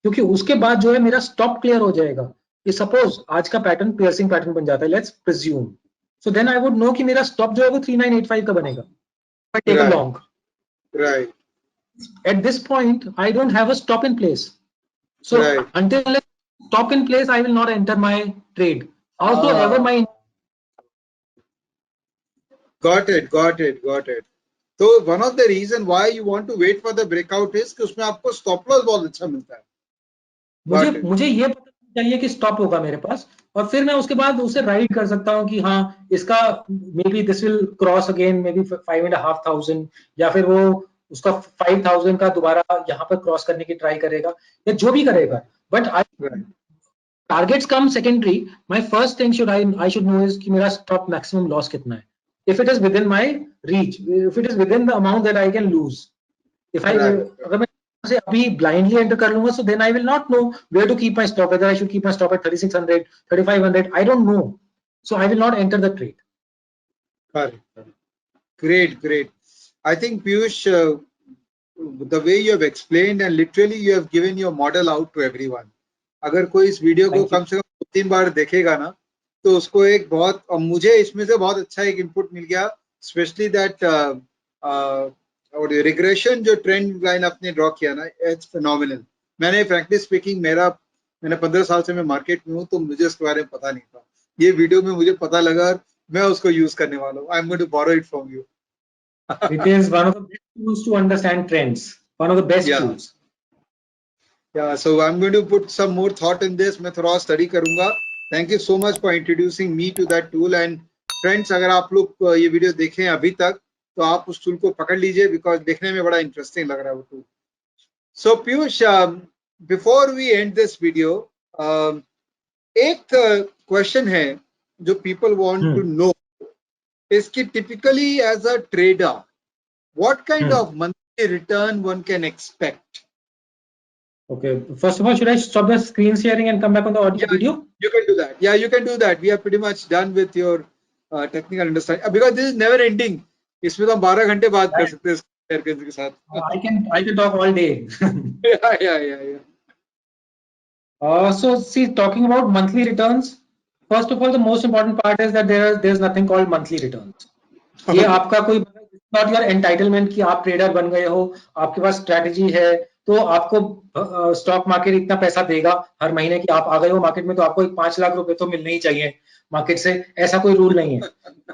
क्योंकि उसके बाद जो है मेरा स्टॉप क्लियर हो जाएगा। कि सपोज आज का पैटर्न पियर्सिंग पैटर्न बन जाता है, let's presume, so then I would know कि मेरा stop जो है वो 3985 का बनेगा। I take a long. Right. At this point, I don't have a stop in place. So until I stop in place, I will not enter my trade. Howsoever my got it. So one of the reason why you want to wait for the breakout is कि उसमें आपको stop loss बहुत अच्छा मिलता है। मुझे ये पता चाहिए कि स्टॉप होगा मेरे पास, और फिर मैं उसके बाद उसे राइड कर सकता हूँ कि हाँ इसका may be this will cross again may be 5,500, या फिर वो उसका 5,000 का दोबारा यहाँ पर क्रॉस करने की ट्राई करेगा, या जो भी करेगा। But I targets come secondary, my first thing I should know is कि मेरा स्टॉप मैक्सिमम लॉस कितना है। If it is with in my reach, if it is with in the amount that I can lose, if I अगर मैं से अभी blindly enter कर लूंगा, so then I will not know where to keep my stop, whether I should keep my stop at 3,600, 3,500, I don't know, so I will not enter the trade. Great. I think Piyush, the way you have explained and literally you have given your model out to everyone. अगर कोई इस video को कम से कम 2-3 बार देखेगा ना, तो उसको एक बहुत, मुझे इसमें से बहुत अच्छा एक इनपुट मिल गया, स्पेशली दैट और रिग्रेशन जो ट्रेंड लाइन आपने ड्रॉ किया ना, इट्स फिनोमिनल। मैंने फ्रैंकली स्पीकिंग मैंने 15 साल से मैं मार्केट में हूँ, तो मुझे इसके बारे में पता नहीं था। ये वीडियो में मुझे पता लगा, मैं उसको यूज करने वाला हूँ। I am going to borrow it from you. It is one of the best tools to understand trends. One of the best tools. Yeah, so I'm going to put some more thought in this. मैं थोड़ा study करूंगा। Thank you so much for introducing me to that tool. And friends, अगर आप लोग ये video देखें अभी तक, तो आप उस टूल को पकड़ लीजिए, बिकॉज देखने में बड़ा इंटरेस्टिंग लग रहा है वो tool. So Piyush, before we end this video, एक क्वेश्चन है जो people want to know is कि typically as a trader, what kind of monthly return one can expect? Okay. First of all, should I stop the screen sharing and come back on the audio video? You can do that. Yeah, you can do that. We are pretty much done with your technical understanding because this is never ending. इसमें तो हम 12 घंटे बात कर सकते हैं share के साथ. I can talk all day. Yeah. So see, talking about monthly returns, first of all, the most important part is that there's nothing called monthly returns. ये आपका कोई नॉट योर एंटाइटलमेंट कि आप ट्रेडर बन गए हो, आपके पास स्ट्रैटेजी है, तो आपको स्टॉक मार्केट इतना पैसा देगा हर महीने कि आप आ गए हो मार्केट में तो आपको 5 लाख रुपए तो मिलने ही चाहिए मार्केट से. ऐसा कोई रूल नहीं है.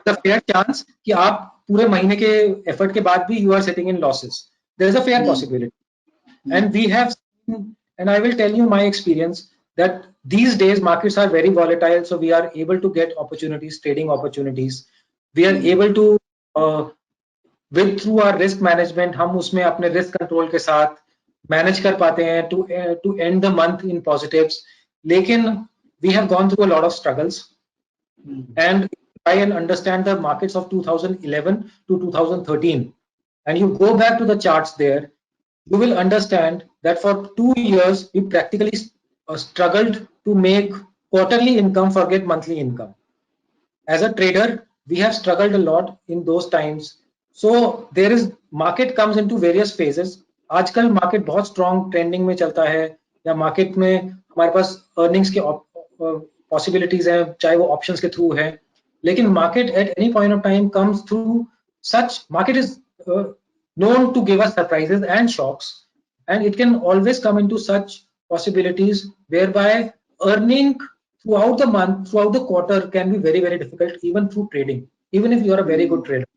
द फेयर चांस कि आप पूरे महीने के एफर्ट के बाद भी you are sitting in losses. There is a fair possibility and we have and I will tell you my experience that these days markets are very volatile, so we are able to get opportunities, trading opportunities. We are able to with through our risk management हम उसमें अपने risk control के साथ manage कर पाते हैं to end the month in positives. लेकिन we have gone through a lot of struggles and try and understand the markets of 2011 to 2013 and you go back to the charts there, you will understand that for 2 years we practically struggled to make quarterly income, forget monthly income. As a trader, we have struggled a lot in those times. So there is market comes into various phases. आजकल market बहुत strong trending में चलता है या market में हमारे पास earnings के possibilities हैं, चाहे वो ऑप्शंस के थ्रू है. लेकिन market at any point of time comes through such, market is known to give us surprises and shocks, and it can always come into such possibilities whereby earning throughout the month, throughout the quarter can be very, very difficult even through trading, even if you are a very good trader.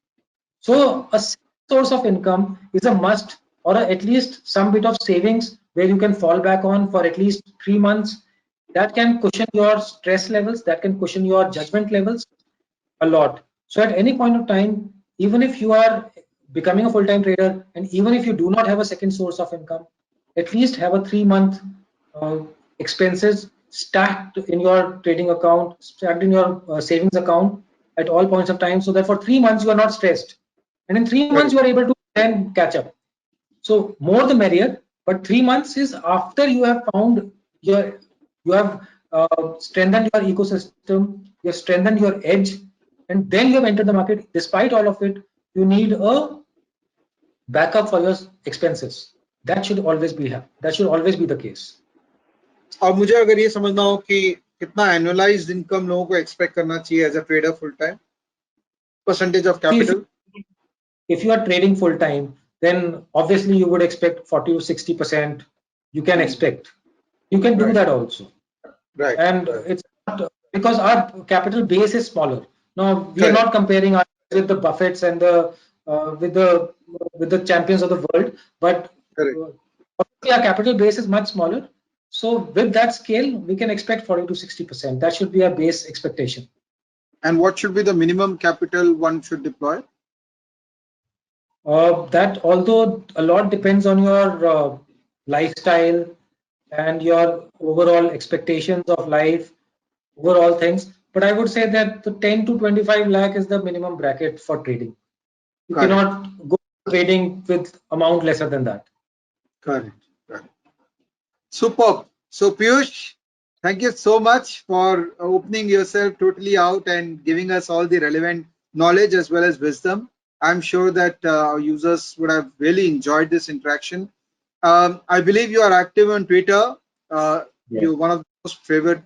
So a source of income is a must, or at least some bit of savings where you can fall back on for at least 3 months. That can cushion your stress levels, that can cushion your judgment levels a lot. So at any point of time, even if you are becoming a full-time trader and even if you do not have a second source of income, at least have a 3-month expenses stacked in your trading account, stacked in your savings account at all points of time, so that for 3 months you are not stressed and in 3 months you are able to then catch up. So more the merrier, but 3 months is after you have found you have strengthened your ecosystem, you have strengthened your edge, and then you have entered the market. Despite all of it, you need a backup for your expenses. That should always be the case. और मुझे अगर ये समझना हो कि कितना annualised income लोगों को एक्सपेक्ट करना चाहिए as a trader full time, percentage of capital. If you are trading full time, then obviously you would expect 40 to 60%. You can expect. You can do that also. Right. And it's not because our capital base is smaller. Now we are not comparing ourselves with the Buffetts and with the champions of the world, but our capital base is much smaller. So with that scale, we can expect 40 to 60%. That should be our base expectation. And what should be the minimum capital one should deploy? That although a lot depends on your lifestyle and your overall expectations of life, overall things, but I would say that the 10 to 25 lakh is the minimum bracket for trading. You cannot go trading with amount lesser than that. Correct. Superb. So Piyush, thank you so much for opening yourself totally out and giving us all the relevant knowledge as well as wisdom. I'm sure that our users would have really enjoyed this interaction. I believe you are active on Twitter. You're one of the most favored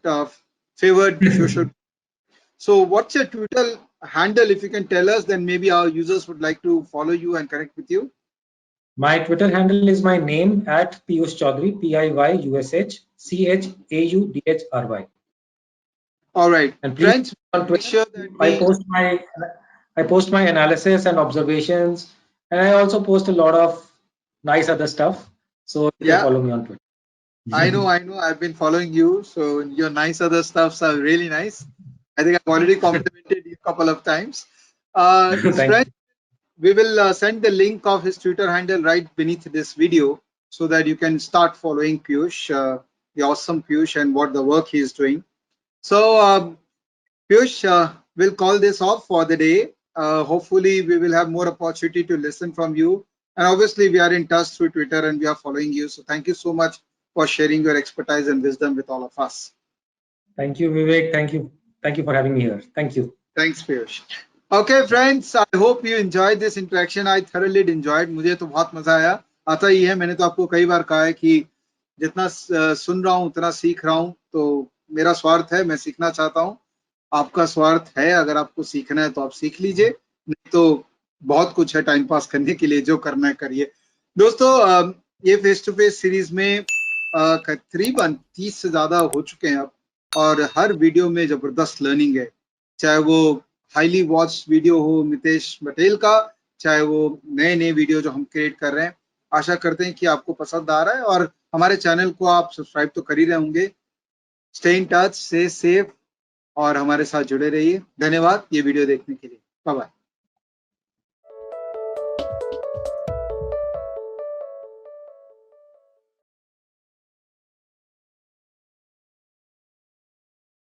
social. So what's your Twitter handle? If you can tell us, then maybe our users would like to follow you and connect with you. My Twitter handle is my name at Piyush Chaudhary, PIYUSHCHAUDHRY. All right. And please on Twitter, I post my analysis and observations, and I also post a lot of nice other stuff. So you can follow me on Twitter. I know. I've been following you. So your nice other stuffs are really nice. I think I've already complimented you a couple of times. Friends, we will send the link of his Twitter handle right beneath this video so that you can start following Piyush, the awesome Piyush, and what the work he is doing. So Piyush, we'll call this off for the day. hopefully we will have more opportunity to listen from you, and obviously we are in touch through Twitter and we are following you, so thank you so much for sharing your expertise and wisdom with all of us. Thank you, Vivek. Thank you for having me here. Thank you. Thanks, Piyush. Okay, friends, I hope you enjoyed this interaction. I thoroughly enjoyed. मुझे तो बहुत मजा आया. आता ही है, मैंने तो आपको कई बार कहा है कि जितना सुन रहा हूँ उतना सीख रहा हूँ. तो मेरा स्वार्थ है, मैं सीखना चाहता हूँ. आपका स्वार्थ है, अगर आपको सीखना है तो आप सीख लीजिए, नहीं तो बहुत कुछ है टाइम पास करने के लिए, जो करना है करिए. दोस्तों, ये फेस टू फेस सीरीज में करीबन 30 से ज्यादा हो चुके हैं अब, और हर वीडियो में जबरदस्त लर्निंग है. चाहे वो हाईली वॉच वीडियो हो मितेश पटेल का, चाहे वो नए नए वीडियो जो हम क्रिएट कर रहे हैं. आशा करते हैं कि आपको पसंद आ रहा है, और हमारे चैनल को आप सब्सक्राइब तो कर ही रहे होंगे. Stay in touch, stay safe और हमारे साथ जुड़े रहिए. धन्यवाद ये वीडियो देखने के लिए. Bye bye.